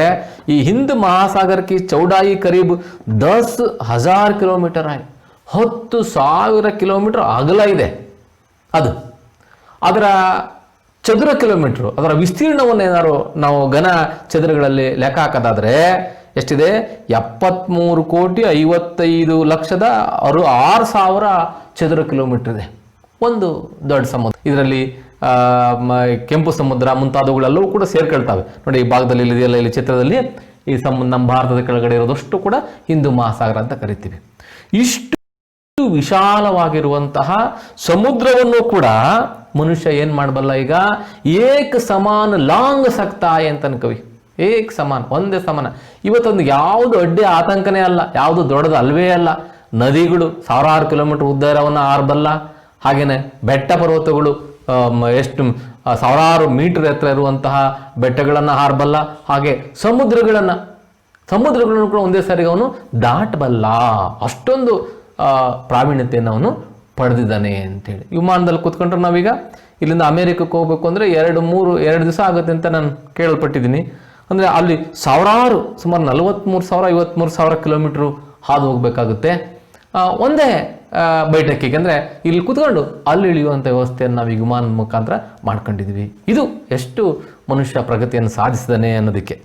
A: ಈ ಹಿಂದ್ ಮಹಾಸಾಗರಕ್ಕೆ ಚೌಡಾಯಿ ಕರೀಬ್ 10,000 ಕಿಲೋಮೀಟರ್ ಆಗಿ 10,000 ಕಿಲೋಮೀಟರ್ ಅಗಲ ಇದೆ. ಅದು ಅದರ ಚದುರ ಕಿಲೋಮೀಟ್ರು, ಅದರ ವಿಸ್ತೀರ್ಣವನ್ನು ಏನಾದ್ರು ನಾವು ಘನ ಚದುರಗಳಲ್ಲಿ ಲೆಕ್ಕ ಹಾಕೋದಾದರೆ ಎಷ್ಟಿದೆ? 73,55,06,000 ಚದುರ ಕಿಲೋಮೀಟರ್ ಇದೆ. ಒಂದು ದೊಡ್ಡ ಸಮುದ್ರ. ಇದರಲ್ಲಿ ಕೆಂಪು ಸಮುದ್ರ ಮುಂತಾದವುಗಳೆಲ್ಲವೂ ಕೂಡ ಸೇರ್ಕೊಳ್ತವೆ. ನೋಡಿ ಈ ಭಾಗದಲ್ಲಿ ಇದೆಯಲ್ಲ, ಇಲ್ಲಿ ಚಿತ್ರದಲ್ಲಿ ಈ ನಮ್ಮ ಭಾರತದ ಕೆಳಗಡೆ ಇರೋದಷ್ಟು ಕೂಡ ಹಿಂದೂ ಮಹಾಸಾಗರ ಅಂತ ಕರಿತೀವಿ. ಇಷ್ಟು ವಿಶಾಲವಾಗಿರುವಂತಹ ಸಮುದ್ರವನ್ನು ಕೂಡ ಮನುಷ್ಯ ಏನ್ ಮಾಡಬಲ್ಲ? ಈಗ ಏಕ ಸಮಾನ ಲಾಂಗ್ ಸಕ್ತಾಯ ಅಂತನ ಕವಿ. ಏಕ ಸಮಾನ, ಒಂದೇ ಸಮಾನ. ಇವತ್ತೊಂದು ಯಾವುದು ಅಡ್ಡಿ ಆತಂಕನೇ ಅಲ್ಲ, ಯಾವುದು ದೊಡ್ಡದು ಅಲ್ವೇ ಅಲ್ಲ. ನದಿಗಳು 1000 ಕಿಲೋಮೀಟರ್ ಉದ್ದ ಇರೋವನ್ನ ಹಾರಬಲ್ಲ. ಹಾಗೇನೆ ಬೆಟ್ಟ ಪರ್ವತಗಳು ಎಷ್ಟು 1000 ಮೀಟರ್ ಎತ್ತರ ಇರುವಂತಹ ಬೆಟ್ಟಗಳನ್ನು ಹಾರಬಲ್ಲ. ಹಾಗೆ ಸಮುದ್ರಗಳನ್ನು ಕೂಡ ಒಂದೇ ಸಾರಿಗೆ ಅವನು ದಾಟಬಲ್ಲ. ಅಷ್ಟೊಂದು ಪ್ರಾವೀಣ್ಯತೆಯನ್ನು ಅವನು ಪಡೆದಿದ್ದಾನೆ ಅಂತೇಳಿ. ವಿಮಾನದಲ್ಲಿ ಕೂತ್ಕೊಂಡ್ರೆ ನಾವೀಗ ಇಲ್ಲಿಂದ ಅಮೇರಿಕಕ್ಕೆ ಹೋಗ್ಬೇಕು ಅಂದರೆ 2 ದಿವಸ ಆಗುತ್ತೆ ಅಂತ ನಾನು ಕೇಳಲ್ಪಟ್ಟಿದ್ದೀನಿ. ಅಂದರೆ ಅಲ್ಲಿ ಸುಮಾರು 43,000 53,000 ಕಿಲೋಮೀಟ್ರು ಹಾದು ಹೋಗ್ಬೇಕಾಗುತ್ತೆ ಒಂದೇ ಬೈಟಕ್ಕಿಗೆ. ಅಂದರೆ ಇಲ್ಲಿ ಕೂತ್ಕೊಂಡು ಅಲ್ಲಿ ಇಳಿಯುವಂಥ ವ್ಯವಸ್ಥೆಯನ್ನು ನಾವು ಈ ವಿಮಾನ ಮುಖಾಂತರ ಮಾಡ್ಕೊಂಡಿದ್ದೀವಿ. ಇದು ಎಷ್ಟು ಮನುಷ್ಯ ಪ್ರಗತಿಯನ್ನು ಸಾಧಿಸಿದಾನೆ ಅನ್ನೋದಕ್ಕೆ.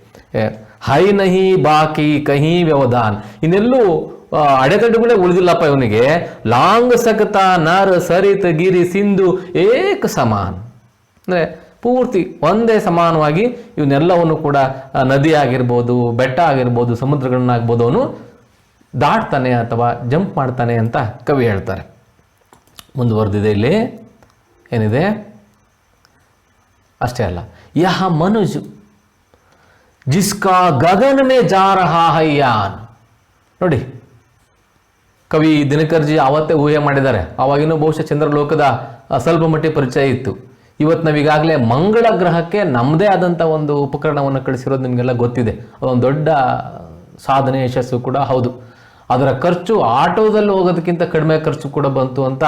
A: ಹೈ ನಹಿ ಬಾಕಿ ಕಹಿ ವ್ಯವಧಾನ್, ಇನ್ನೆಲ್ಲೂ ಅಡೆತಡೆಗಳೇ ಉಳಿದಿಲ್ಲಪ್ಪ ಇವನಿಗೆ. ಲಾಂಗ್ ಸಕತ ನರ್ ಸರಿತ್ ಗಿರಿ ಸಿಂಧು ಏಕ ಸಮಾನ್, ಅಂದರೆ ಪೂರ್ತಿ ಒಂದೇ ಸಮಾನವಾಗಿ ಇವನ್ನೆಲ್ಲವನ್ನು ಕೂಡ ನದಿ ಆಗಿರ್ಬೋದು, ಬೆಟ್ಟ ಆಗಿರ್ಬೋದು, ಸಮುದ್ರಗಳನ್ನಾಗ್ಬೋದು ಅವನು ದಾಟ್ತಾನೆ ಅಥವಾ ಜಂಪ್ ಮಾಡ್ತಾನೆ ಅಂತ ಕವಿ ಹೇಳ್ತಾರೆ. ಮುಂದುವರೆದಿದೆ ಇಲ್ಲಿ ಏನಿದೆ ಅಷ್ಟೇ ಅಲ್ಲ, ಯಹ ಮನುಜ್ ಜಿಸ್ಕಾ ಗಗನ ಮೇ ಜಾ ರಹಾ ಹೈ ಯಾನ್. ನೋಡಿ, ಕವಿ ದಿನಕರ್ಜಿ ಅವತ್ತೇ ಊಹೆ ಮಾಡಿದ್ದಾರೆ. ಅವಾಗಿನೂ ಬಹುಶಃ ಚಂದ್ರಲೋಕದ ಸ್ವಲ್ಪ ಮಟ್ಟಿಗೆ ಪರಿಚಯ ಇತ್ತು. ಇವತ್ತು ನಾವೀಗಾಗಲೇ ಮಂಗಳ ಗ್ರಹಕ್ಕೆ ನಮ್ಮದೇ ಆದಂಥ ಒಂದು ಉಪಕರಣವನ್ನು ಕಳಿಸಿರೋದು ನಿಮಗೆಲ್ಲ ಗೊತ್ತಿದೆ. ಅದೊಂದು ದೊಡ್ಡ ಸಾಧನೆ, ಯಶಸ್ಸು ಕೂಡ ಹೌದು. ಅದರ ಖರ್ಚು ಆಟೋದಲ್ಲಿ ಹೋಗೋದಕ್ಕಿಂತ ಕಡಿಮೆ ಖರ್ಚು ಕೂಡ ಬಂತು ಅಂತ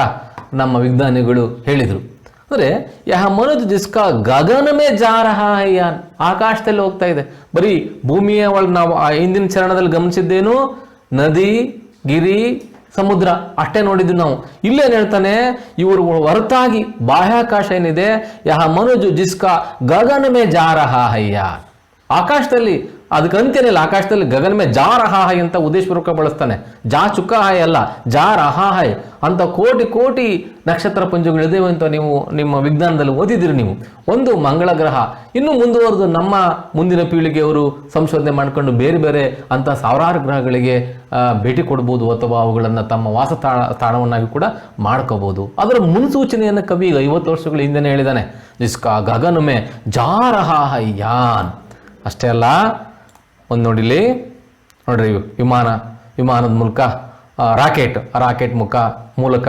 A: ನಮ್ಮ ವಿಜ್ಞಾನಿಗಳು ಹೇಳಿದರು. ಅಂದರೆ ಯಹ ಮನುಜ್ ಜಿಸ್ಕಾ ಗಗನ ಮೇ ಜಾ ರಹಾ ಹೈ ಯಾನ್, ಆಕಾಶದಲ್ಲಿ ಹೋಗ್ತಾ ಇದೆ. ಬರೀ ಭೂಮಿಯ ಒಳಗೆ ನಾವು ಹಿಂದಿನ ಚರಣದಲ್ಲಿ ಗಮನಿಸಿದ್ದೇನು, ನದಿ, ಗಿರಿ, ಸಮುದ್ರ ಅಷ್ಟೇ ನೋಡಿದ್ವಿ ನಾವು. ಇಲ್ಲೇನು ಹೇಳ್ತಾನೆ, ಇವರು ಹೊರತಾಗಿ ಬಾಹ್ಯಾಕಾಶ ಏನಿದೆ, ಯಹ ಮನುಜ್ ಜಿಸ್ಕಾ ಗಗನ ಮೇ ಜಾ ರಹಾ ಹೈ ಯಾನ್, ಆಕಾಶದಲ್ಲಿ, ಅದಕ್ಕೆ ಅಂತ್ಯನಿಲ್ಲ, ಆಕಾಶದಲ್ಲಿ ಗಗನ ಮೇ ಜಾ ರಹಾ ಹೈ ಅಂತ ಉದ್ದೇಶಪೂರ್ವಕ ಬಳಸ್ತಾನೆ. ಜಾ ಚುಕ್ಕ ಹಾಯ್ ಅಲ್ಲ, ಜಾ ರಹಾ ಹೈ ಅಂತ ಕೋಟಿ ಕೋಟಿ ನಕ್ಷತ್ರ ಪುಂಜಗಳಿದ್ದೇವೆ ಅಂತ ನೀವು ನಿಮ್ಮ ವಿಜ್ಞಾನದಲ್ಲಿ ಓದಿದಿರಿ ನೀವು. ಒಂದು ಮಂಗಳ ಗ್ರಹ. ಇನ್ನು ಮುಂದುವರೆದು ನಮ್ಮ ಮುಂದಿನ ಪೀಳಿಗೆಯವರು ಸಂಶೋಧನೆ ಮಾಡಿಕೊಂಡು ಬೇರೆ ಬೇರೆ ಅಂತ ಸಾವಿರಾರು ಗ್ರಹಗಳಿಗೆ ಭೇಟಿ ಕೊಡ್ಬೋದು, ಅಥವಾ ಅವುಗಳನ್ನು ತಮ್ಮ ವಾಸ ತಾಣವನ್ನಾಗಿ ಕೂಡ ಮಾಡ್ಕೋಬೋದು. ಅದರ ಮುನ್ಸೂಚನೆಯನ್ನು ಕವಿ 50 ವರ್ಷಗಳ ಹಿಂದೆನೇ ಹೇಳಿದ್ದಾನೆ, ಜಿಸ್ಕಾ ಗಗನ ಮೇ ಜಾ ರಹಾ ಹೈ ಯಾನ್. ಅಷ್ಟೇ ಅಲ್ಲ, ಒಂದು ನೋಡಿಲಿ, ನೋಡ್ರಿ, ವಿಮಾನದ ಮೂಲಕ ರಾಕೆಟ್ ಮೂಲಕ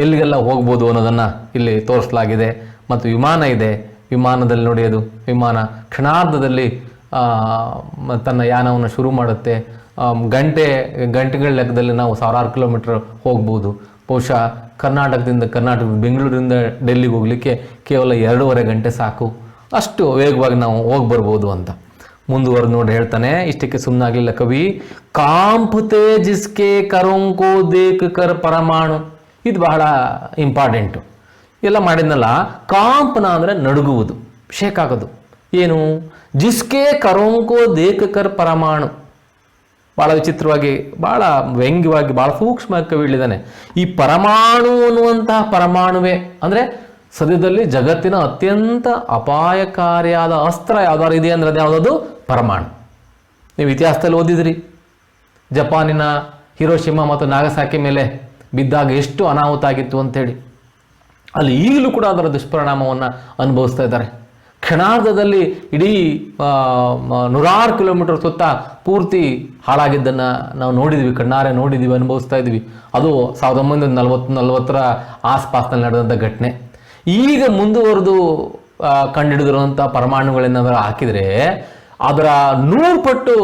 A: ಎಲ್ಲಿಗೆಲ್ಲ ಹೋಗ್ಬೋದು ಅನ್ನೋದನ್ನು ಇಲ್ಲಿ ತೋರಿಸಲಾಗಿದೆ. ಮತ್ತು ವಿಮಾನ ಇದೆ, ವಿಮಾನದಲ್ಲಿ ನೋಡಿ, ಅದು ವಿಮಾನ ಕ್ಷಣಾರ್ಧದಲ್ಲಿ ತನ್ನ ಯಾನವನ್ನು ಶುರು ಮಾಡುತ್ತೆ. ಗಂಟೆಗಳ ಲೆಕ್ಕದಲ್ಲಿ ನಾವು ಸಾವಿರಾರು ಕಿಲೋಮೀಟರ್ ಹೋಗ್ಬೋದು. ಬಹುಶಃ ಕರ್ನಾಟಕದ ಬೆಂಗಳೂರಿಂದ ಡೆಲ್ಲಿಗೆ ಹೋಗಲಿಕ್ಕೆ ಕೇವಲ 2.5 ಗಂಟೆ ಸಾಕು, ಅಷ್ಟು ವೇಗವಾಗಿ ನಾವು ಹೋಗಿ ಬರ್ಬೋದು ಅಂತ. ಮುಂದುವರೆದು ನೋಡಿ ಹೇಳ್ತಾನೆ, ಇಷ್ಟಕ್ಕೆ ಸುಮ್ಮನಾಗಲಿಲ್ಲ ಕವಿ. ಕಾಂಪತೆ ಜಿಸ್ಕೆ ಕರೋಂಕೋ ದೇಕ್ ಕರ್ ಪರಮಾಣು. ಇದು ಬಹಳ ಇಂಪಾರ್ಟೆಂಟು. ಎಲ್ಲ ಮಾಡಿದ್ನಲ್ಲ, ಕಾಂಪನ ಅಂದರೆ ನಡುಗುವುದು, ಶೇಕ್ ಆಗೋದು. ಏನು, ಜಿಸ್ಕೆ ಕರೋಂಕೋ ದೇಕ್ ಕರ್ ಪರಮಾಣು. ಭಾಳ ವಿಚಿತ್ರವಾಗಿ, ಭಾಳ ವ್ಯಂಗ್ಯವಾಗಿ, ಭಾಳ ಸೂಕ್ಷ್ಮವಾಗಿ ಕವಿ ಹೇಳಿದ್ದಾನೆ. ಈ ಪರಮಾಣು ಅನ್ನುವಂತಹ ಪರಮಾಣುವೇ ಅಂದರೆ ಸದ್ಯದಲ್ಲಿ ಜಗತ್ತಿನ ಅತ್ಯಂತ ಅಪಾಯಕಾರಿಯಾದ ಅಸ್ತ್ರ ಯಾವ್ದಾರು ಇದೆ ಅಂದರೆ ಅದು ಯಾವುದದು, ಪರಮಾಣು. ನೀವು ಇತಿಹಾಸದಲ್ಲಿ ಓದಿದ್ರಿ, ಜಪಾನಿನ ಹಿರೋಶಿಮಾ ಮತ್ತು ನಾಗಸಾಕಿ ಮೇಲೆ ಬಿದ್ದಾಗ ಎಷ್ಟು ಅನಾಹುತ ಆಗಿತ್ತು ಅಂಥೇಳಿ. ಅಲ್ಲಿ ಈಗಲೂ ಕೂಡ ಅದರ ದುಷ್ಪರಿಣಾಮವನ್ನು ಅನುಭವಿಸ್ತಾ ಇದ್ದಾರೆ. ಕ್ಷಣಾರ್ಧದಲ್ಲಿ ಇಡೀ 100 ಕಿಲೋಮೀಟರ್ ಸುತ್ತ ಪೂರ್ತಿ ಹಾಳಾಗಿದ್ದನ್ನು ನಾವು ನೋಡಿದ್ವಿ, ಕಣ್ಣಾರೆ ನೋಡಿದ್ವಿ, ಅನುಭವಿಸ್ತಾ ಇದ್ವಿ. ಅದು 1940 ಆಸ್ಪಾಸ್ನಲ್ಲಿ ನಡೆದಂಥ ಘಟನೆ. ಈಗ ಮುಂದುವರೆದು ಕಂಡುಹಿಡಿದಿರುವಂಥ ಪರಮಾಣುಗಳೇನಾದರೂ ಹಾಕಿದರೆ ಅದರ 100 ಪಟ್ಟು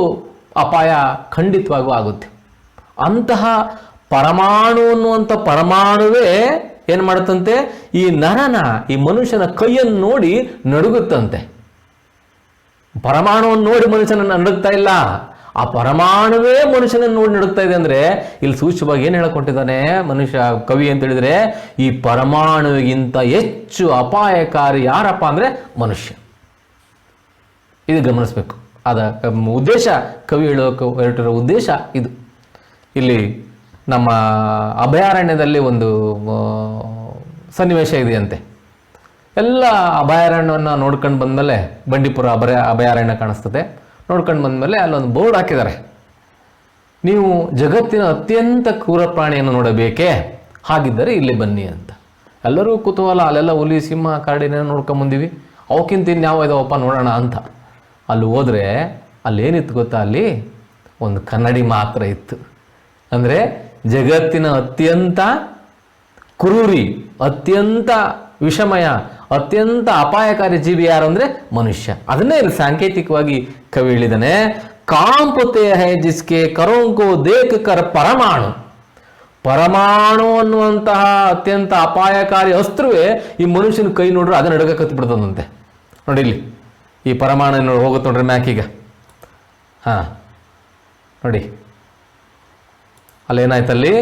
A: ಅಪಾಯ ಖಂಡಿತವಾಗೂ ಆಗುತ್ತೆ. ಅಂತಹ ಪರಮಾಣು ಅನ್ನುವಂಥ ಪರಮಾಣುವೇ ಏನು ಮಾಡುತ್ತಂತೆ, ಈ ಈ ಮನುಷ್ಯನ ಕೈಯನ್ನು ನೋಡಿ ನಡುಗುತ್ತಂತೆ. ಪರಮಾಣುವನ್ನು ನೋಡಿ ಮನುಷ್ಯನ ನಡುಗ್ತಾ ಇಲ್ಲ, ಆ ಪರಮಾಣುವೇ ಮನುಷ್ಯನನ್ನು ನೋಡಿ ನಡುಗ್ತಾ ಇದೆ. ಅಂದರೆ ಇಲ್ಲಿ ಸೂಕ್ಷ್ಮವಾಗಿ ಏನು ಹೇಳಿಕೊಟ್ಟಿದ್ದಾನೆ ಕವಿ ಅಂತ ಹೇಳಿದರೆ, ಈ ಪರಮಾಣುವಿಗಿಂತ ಹೆಚ್ಚು ಅಪಾಯಕಾರಿ ಯಾರಪ್ಪ ಅಂದರೆ ಮನುಷ್ಯ. ಇದು ಗಮನಿಸಬೇಕು. ಅದ ಉದ್ದೇಶ, ಕವಿ ಹೊರಟಿರೋ ಉದ್ದೇಶ ಇದು. ಇಲ್ಲಿ ನಮ್ಮ ಅಭಯಾರಣ್ಯದಲ್ಲಿ ಒಂದು ಸನ್ನಿವೇಶ ಇದೆಯಂತೆ. ಎಲ್ಲ ಅಭಯಾರಣ್ಯವನ್ನು ನೋಡ್ಕೊಂಡು ಬಂದಮೇಲೆ, ಬಂಡೀಪುರ ಅಭಯಾರಣ್ಯ ಕಾಣಿಸ್ತದೆ. ನೋಡ್ಕೊಂಡು ಬಂದಮೇಲೆ ಅಲ್ಲೊಂದು ಬೋರ್ಡ್ ಹಾಕಿದ್ದಾರೆ, ನೀವು ಜಗತ್ತಿನ ಅತ್ಯಂತ ಕ್ರೂರ ಪ್ರಾಣಿಯನ್ನು ನೋಡಬೇಕೇ, ಹಾಗಿದ್ದರೆ ಇಲ್ಲಿ ಬನ್ನಿ ಅಂತ. ಎಲ್ಲರೂ ಕುತೂಹಲ, ಅಲ್ಲೆಲ್ಲ ಹುಲಿ, ಸಿಂಹ, ಕರಡಿನ ನೋಡ್ಕೊಂಬಂದಿವಿ, ಅವಕ್ಕಿಂತ ಇನ್ಯಾವ ಇದಾವಪ್ಪ ನೋಡೋಣ ಅಂತ. ಅಲ್ಲಿ ಹೋದರೆ ಅಲ್ಲೇನಿತ್ತು ಗೊತ್ತಾ, ಅಲ್ಲಿ ಒಂದು ಕನ್ನಡಿ ಮಾತ್ರ ಇತ್ತು. ಅಂದರೆ ಜಗತ್ತಿನ ಅತ್ಯಂತ ಕ್ರೂರಿ, ಅತ್ಯಂತ ವಿಷಮಯ, ಅತ್ಯಂತ ಅಪಾಯಕಾರಿ ಜೀವಿ ಯಾರು ಅಂದರೆ ಮನುಷ್ಯ. ಅದನ್ನೇ ಇಲ್ಲಿ ಸಾಂಕೇತಿಕವಾಗಿ ಕವಿ ಹೇಳಿದಾನೆ, ಕಾಂಪತೆ ಹೈ ಜಿಸ್ಕೆ ಕರೋಂಕೋ ದೇಕ್ ಕರ್ ಪರಮಾಣು. ಪರಮಾಣು ಅನ್ನುವಂತಹ ಅತ್ಯಂತ ಅಪಾಯಕಾರಿ ಅಸ್ತ್ರವೇ ಈ ಮನುಷ್ಯನ ಕೈ ನೋಡ್ರೆ ಅದನ್ನ ನಡಗಕತ್ತಿ ಬಿಡ್ತದಂತೆ. ನೋಡಿ ಇಲ್ಲಿ ಈ ಪರಮಾಣು ಹೋಗುತ್ತೆ ನೋಡ್ರಿ ಮ್ಯಾಕೀಗ. ನೋಡಿ ಅಲ್ಲೇನಾಯ್ತಲ್ಲಿ,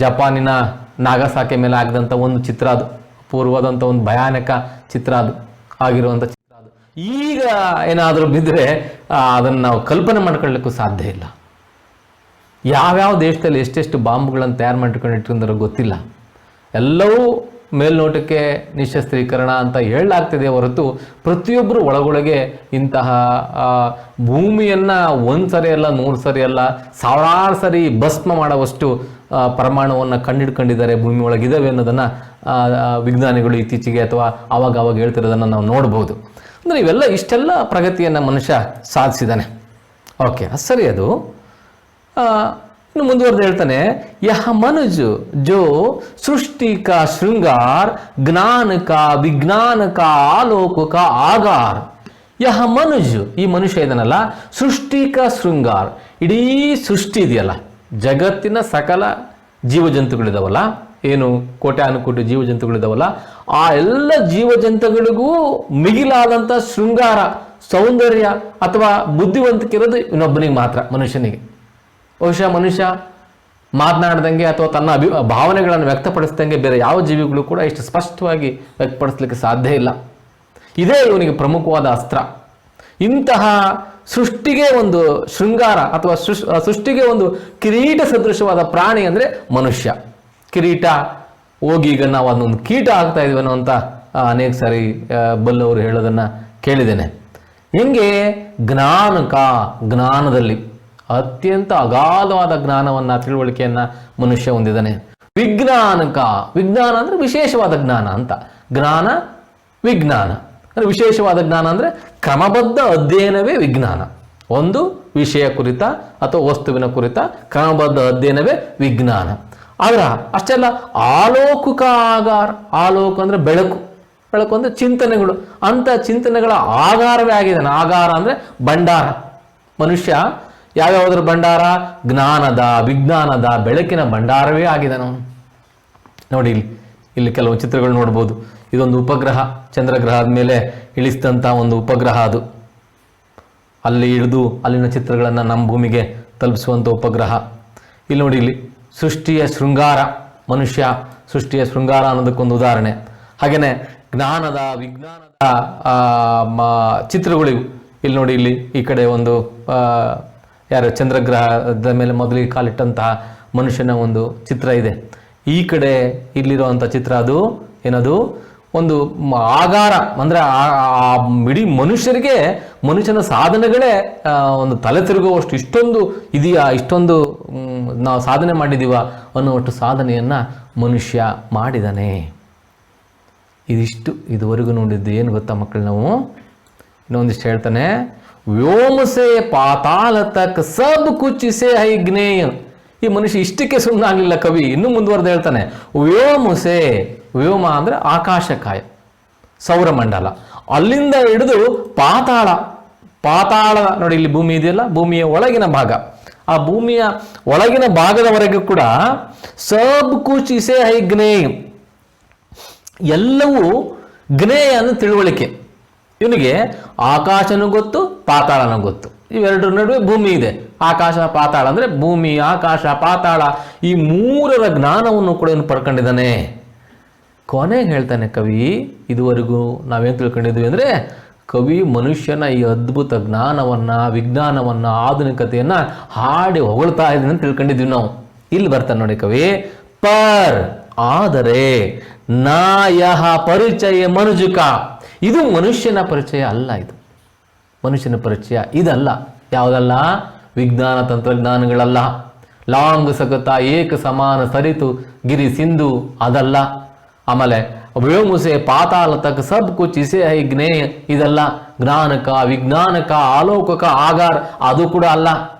A: ಜಪಾನಿನ ನಾಗಸಾಕಿ ಮೇಲೆ ಆಗದಂಥ ಒಂದು ಚಿತ್ರ ಅದು, ಪೂರ್ವದಂಥ ಒಂದು ಭಯಾನಕ ಚಿತ್ರ ಅದು, ಆಗಿರುವಂಥ ಚಿತ್ರ ಅದು. ಈಗ ಏನಾದರೂ ಬಿದ್ದರೆ ಅದನ್ನು ನಾವು ಕಲ್ಪನೆ ಮಾಡ್ಕೊಳ್ಳಿಕ್ಕೂ ಸಾಧ್ಯ ಇಲ್ಲ. ಯಾವ್ಯಾವ ದೇಶದಲ್ಲಿ ಎಷ್ಟೆಷ್ಟು ಬಾಂಬ್ಗಳನ್ನು ತಯಾರು ಮಾಡಿಟ್ಕೊಂಡಿಟ್ಟಿರೋ ಗೊತ್ತಿಲ್ಲ. ಎಲ್ಲವೂ ಮೇಲ್ನೋಟಕ್ಕೆ ನಿಶಸ್ತ್ರೀಕರಣ ಅಂತ ಹೇಳಲಾಗ್ತಿದೆ ಹೊರತು ಪ್ರತಿಯೊಬ್ಬರು ಒಳಗೊಳಗೆ ಇಂತಹ ಭೂಮಿಯನ್ನು 1 ಸರಿ ಅಲ್ಲ, 100 ಸರಿ ಅಲ್ಲ, ಸಾವಿರಾರು ಸರಿ ಭಸ್ಮ ಮಾಡುವಷ್ಟು ಪರಮಾಣುವನ್ನು ಕಂಡಿಡ್ಕೊಂಡಿದ್ದಾರೆ, ಭೂಮಿ ಒಳಗಿದ್ದಾವೆ ಅನ್ನೋದನ್ನು ವಿಜ್ಞಾನಿಗಳು ಇತ್ತೀಚೆಗೆ ಅಥವಾ ಆವಾಗ ಹೇಳ್ತಿರೋದನ್ನು ನಾವು ನೋಡ್ಬೋದು. ಅಂದರೆ ಇವೆಲ್ಲ ಇಷ್ಟೆಲ್ಲ ಪ್ರಗತಿಯನ್ನು ಮನುಷ್ಯ ಸಾಧಿಸಿದ್ದಾನೆ. ಓಕೆ, ಸರಿ. ಅದು ಇನ್ನು ಮುಂದುವರೆದು ಹೇಳ್ತಾನೆ, ಯಹ ಮನುಜ ಜೋ ಸೃಷ್ಟಿ ಕಾ ಶೃಂಗಾರ್ ಜ್ಞಾನ ಕಾ ವಿಜ್ಞಾನ ಕಾ ಆಲೋಕ ಕಾ ಆಗಾರ್. ಯಹ ಮನುಜ್, ಈ ಮನುಷ್ಯ ಇದನ್ನಲ್ಲ, ಸೃಷ್ಟಿ ಕಾ ಶೃಂಗಾರ್, ಇಡೀ ಸೃಷ್ಟಿ ಇದೆಯಲ್ಲ, ಜಗತ್ತಿನ ಸಕಲ ಜೀವಜಂತುಗಳಿದಾವಲ್ಲ, ಏನು ಕೋಟ್ಯಾನುಕೋಟಿ ಜೀವಜಂತುಗಳಿದಾವಲ್ಲ, ಆ ಎಲ್ಲ ಜೀವಜಂತುಗಳಿಗೂ ಮಿಗಿಲಾದಂಥ ಶೃಂಗಾರ, ಸೌಂದರ್ಯ ಅಥವಾ ಬುದ್ಧಿವಂತಿಕೆ ಇರೋದು ಇನ್ನೊಬ್ಬನಿಗೆ ಮಾತ್ರ, ಮನುಷ್ಯನಿಗೆ. ಬಹುಶಃ ಮನುಷ್ಯ ಮಾತನಾಡ್ದಂಗೆ ಅಥವಾ ತನ್ನ ಭಾವನೆಗಳನ್ನು ವ್ಯಕ್ತಪಡಿಸ್ದಂಗೆ ಬೇರೆ ಯಾವ ಜೀವಿಗಳು ಕೂಡ ಇಷ್ಟು ಸ್ಪಷ್ಟವಾಗಿ ವ್ಯಕ್ತಪಡಿಸ್ಲಿಕ್ಕೆ ಸಾಧ್ಯ ಇಲ್ಲ. ಇದೇ ಇವನಿಗೆ ಪ್ರಮುಖವಾದ ಅಸ್ತ್ರ. ಇಂತಹ ಸೃಷ್ಟಿಗೆ ಒಂದು ಶೃಂಗಾರ ಅಥವಾ ಸೃಷ್ಟಿಗೆ ಒಂದು ಕಿರೀಟ ಸದೃಶವಾದ ಪ್ರಾಣಿ ಅಂದರೆ ಮನುಷ್ಯ. ಕಿರೀಟ ಹೋಗಿ ಈಗ ನಾವು ಅದನ್ನೊಂದು ಕೀಟ ಆಗ್ತಾ ಇದೀವನೋ ಅಂತ ಅನೇಕ ಸಾರಿ ಬಲ್ಲವರು ಹೇಳೋದನ್ನು ಕೇಳಿದ್ದೇನೆ. ಹೆಂಗೆ? ಜ್ಞಾನದಲ್ಲಿ ಅತ್ಯಂತ ಅಗಾಧವಾದ ಜ್ಞಾನವನ್ನು, ತಿಳುವಳಿಕೆಯನ್ನು ಮನುಷ್ಯ ಹೊಂದಿದ್ದಾನೆ. ವಿಜ್ಞಾನ ಅಂದರೆ ವಿಶೇಷವಾದ ಜ್ಞಾನ ಅಂತ. ವಿಜ್ಞಾನ ಅಂದರೆ ವಿಶೇಷವಾದ ಜ್ಞಾನ ಅಂದರೆ ಕ್ರಮಬದ್ಧ ಅಧ್ಯಯನವೇ ವಿಜ್ಞಾನ. ಒಂದು ವಿಷಯ ಕುರಿತ ಅಥವಾ ವಸ್ತುವಿನ ಕುರಿತ ಕ್ರಮಬದ್ಧ ಅಧ್ಯಯನವೇ ವಿಜ್ಞಾನ. ಆದ್ರೆ ಅಷ್ಟೆಲ್ಲ ಆಲೋಕ ಅಂದರೆ ಬೆಳಕು ಅಂದರೆ ಚಿಂತನೆಗಳು. ಅಂಥ ಚಿಂತನೆಗಳ ಆಗಾರವೇ ಆಗಿದ್ದಾನೆ. ಆಗಾರ ಅಂದರೆ ಭಂಡಾರ. ಮನುಷ್ಯ ಯಾವ್ಯಾವುದರ ಭಂಡಾರ? ಜ್ಞಾನದ, ವಿಜ್ಞಾನದ, ಬೆಳಕಿನ ಭಂಡಾರವೇ ಆಗಿದ್ದಾನೆ ಅವನು. ನೋಡಿ, ಇಲ್ಲಿ ಕೆಲವು ಚಿತ್ರಗಳು ನೋಡ್ಬೋದು. ಇದೊಂದು ಉಪಗ್ರಹ, ಚಂದ್ರಗ್ರಹದ ಮೇಲೆ ಇಳಿಸಿದಂಥ ಒಂದು ಉಪಗ್ರಹ. ಅದು ಅಲ್ಲಿ ಇಳಿದು ಅಲ್ಲಿನ ಚಿತ್ರಗಳನ್ನು ನಮ್ಮ ಭೂಮಿಗೆ ತಲುಪಿಸುವಂಥ ಉಪಗ್ರಹ. ಇಲ್ಲಿ ನೋಡಿ, ಇಲ್ಲಿ ಸೃಷ್ಟಿಯ ಶೃಂಗಾರ, ಮನುಷ್ಯ ಸೃಷ್ಟಿಯ ಶೃಂಗಾರ ಅನ್ನೋದಕ್ಕೊಂದು ಉದಾಹರಣೆ. ಹಾಗೆಯೇ ಜ್ಞಾನದ, ವಿಜ್ಞಾನದ ಚಿತ್ರಗಳಿವು. ಇಲ್ಲಿ ನೋಡಿ, ಇಲ್ಲಿ ಈ ಕಡೆ ಒಂದು ಚಂದ್ರಗ್ರಹದ ಮೇಲೆ ಮೊದಲಿಗೆ ಕಾಲಿಟ್ಟಂತಹ ಮನುಷ್ಯನ ಒಂದು ಚಿತ್ರ ಇದೆ. ಈ ಕಡೆ ಇಲ್ಲಿರುವಂಥ ಚಿತ್ರ ಅದು ಏನದು? ಒಂದು ಆಗಾರ. ಅಂದರೆ ಇಡೀ ಮನುಷ್ಯರಿಗೆ, ಮನುಷ್ಯನ ಸಾಧನೆಗಳೇ ಒಂದು ತಲೆ ತಿರುಗುವಷ್ಟು, ಇಷ್ಟೊಂದು ಇದೆಯಾ, ಇಷ್ಟೊಂದು ನಾವು ಸಾಧನೆ ಮಾಡಿದ್ದೀವ ಅನ್ನುವಷ್ಟು ಸಾಧನೆಯನ್ನು ಮನುಷ್ಯ ಮಾಡಿದ್ದಾನೆ. ಇದುವರೆಗೂ ನೋಡಿದ್ದು ಏನು ಗೊತ್ತಾ ಮಕ್ಕಳು? ನಾವು ಇನ್ನೊಂದಿಷ್ಟು ಹೇಳ್ತಾನೆ, ವ್ಯೋಮ ಸೇ ಪಾತಾಳ ತಕ್ ಸಬ್ ಕುಚ್ ಸೇ ಹೈ ಜ್ಞೇಯ. ಈ ಮನುಷ್ಯ ಇಷ್ಟಕ್ಕೆ ಸುಮ್ಮನಾಗಲಿಲ್ಲ ಕವಿ, ಇನ್ನೂ ಮುಂದುವರೆದು ಹೇಳ್ತಾನೆ, ವ್ಯೋಮ ಅಂದರೆ ಆಕಾಶಕಾಯ, ಸೌರಮಂಡಲ, ಅಲ್ಲಿಂದ ಹಿಡಿದು ಪಾತಾಳ ನೋಡಿ, ಇಲ್ಲಿ ಭೂಮಿ ಇದೆಯಲ್ಲ, ಭೂಮಿಯ ಒಳಗಿನ ಭಾಗ, ಆ ಭೂಮಿಯ ಒಳಗಿನ ಭಾಗದವರೆಗೂ ಕೂಡ ಸಬ್ ಕುಚ್ ಸೇ ಹೈ ಜ್ಞೇಯ, ಎಲ್ಲವೂ ಜ್ಞೇಯ ಅಂದ್ರೆ ತಿಳುವಳಿಕೆ. ಇವನಿಗೆ ಆಕಾಶನೂ ಗೊತ್ತು, ಪಾತಾಳನೂ ಗೊತ್ತು. ಇವೆರಡರ ನಡುವೆ ಭೂಮಿ ಇದೆ. ಆಕಾಶ ಪಾತಾಳ ಅಂದರೆ ಭೂಮಿ, ಆಕಾಶ, ಪಾತಾಳ, ಈ ಮೂರರ ಜ್ಞಾನವನ್ನು ಕೂಡ ಇವನು ಪಡ್ಕೊಂಡಿದ್ದಾನೆ. ಕೊನೆಗೆ ಹೇಳ್ತಾನೆ ಕವಿ, ಇದುವರೆಗೂ ನಾವೇನು ತಿಳ್ಕೊಂಡಿದ್ವಿ ಅಂದರೆ, ಕವಿ ಮನುಷ್ಯನ ಈ ಅದ್ಭುತ ಜ್ಞಾನವನ್ನು, ವಿಜ್ಞಾನವನ್ನು, ಆಧುನಿಕತೆಯನ್ನು ಹಾಡಿ ಹೊಗಳ್ತಾ ಇದ್ದೀನಿ ಅಂತ ತಿಳ್ಕೊಂಡಿದ್ವಿ ನಾವು. ಇಲ್ಲಿ ಬರ್ತಾನೆ ನೋಡಿ ಕವಿ, ಆದರೆ ನಾಯಹ ಪರಿಚಯ ಮನುಜುಕ. ಇದು ಮನುಷ್ಯನ ಪರಿಚಯ ಅಲ್ಲ, ಇದು ಮನುಷ್ಯನ ಪರಿಚಯ ಇದಲ್ಲ. ಯಾವುದಲ್ಲ? ವಿಜ್ಞಾನ ತಂತ್ರಜ್ಞಾನಗಳಲ್ಲ. ಲಾಂಗ್ ಸಕತ ಏಕ ಸಮಾನ ಸರಿತು ಗಿರಿ ಸಿಂಧು ಅದಲ್ಲ. ಆಮೇಲೆ ವ್ಯೋಮುಸೆ ಪಾತಾಳ ತಕ್ ಸಬ್ ಕುಚ್ ಇಸೆ ಹೈ ಜ್ಞೇಯ ಇದಲ್ಲ. ಜ್ಞಾನಕ, ವಿಜ್ಞಾನಕ, ಆಲೋಕಕ, ಆಗಾರ ಅದು ಕೂಡ ಅಲ್ಲ.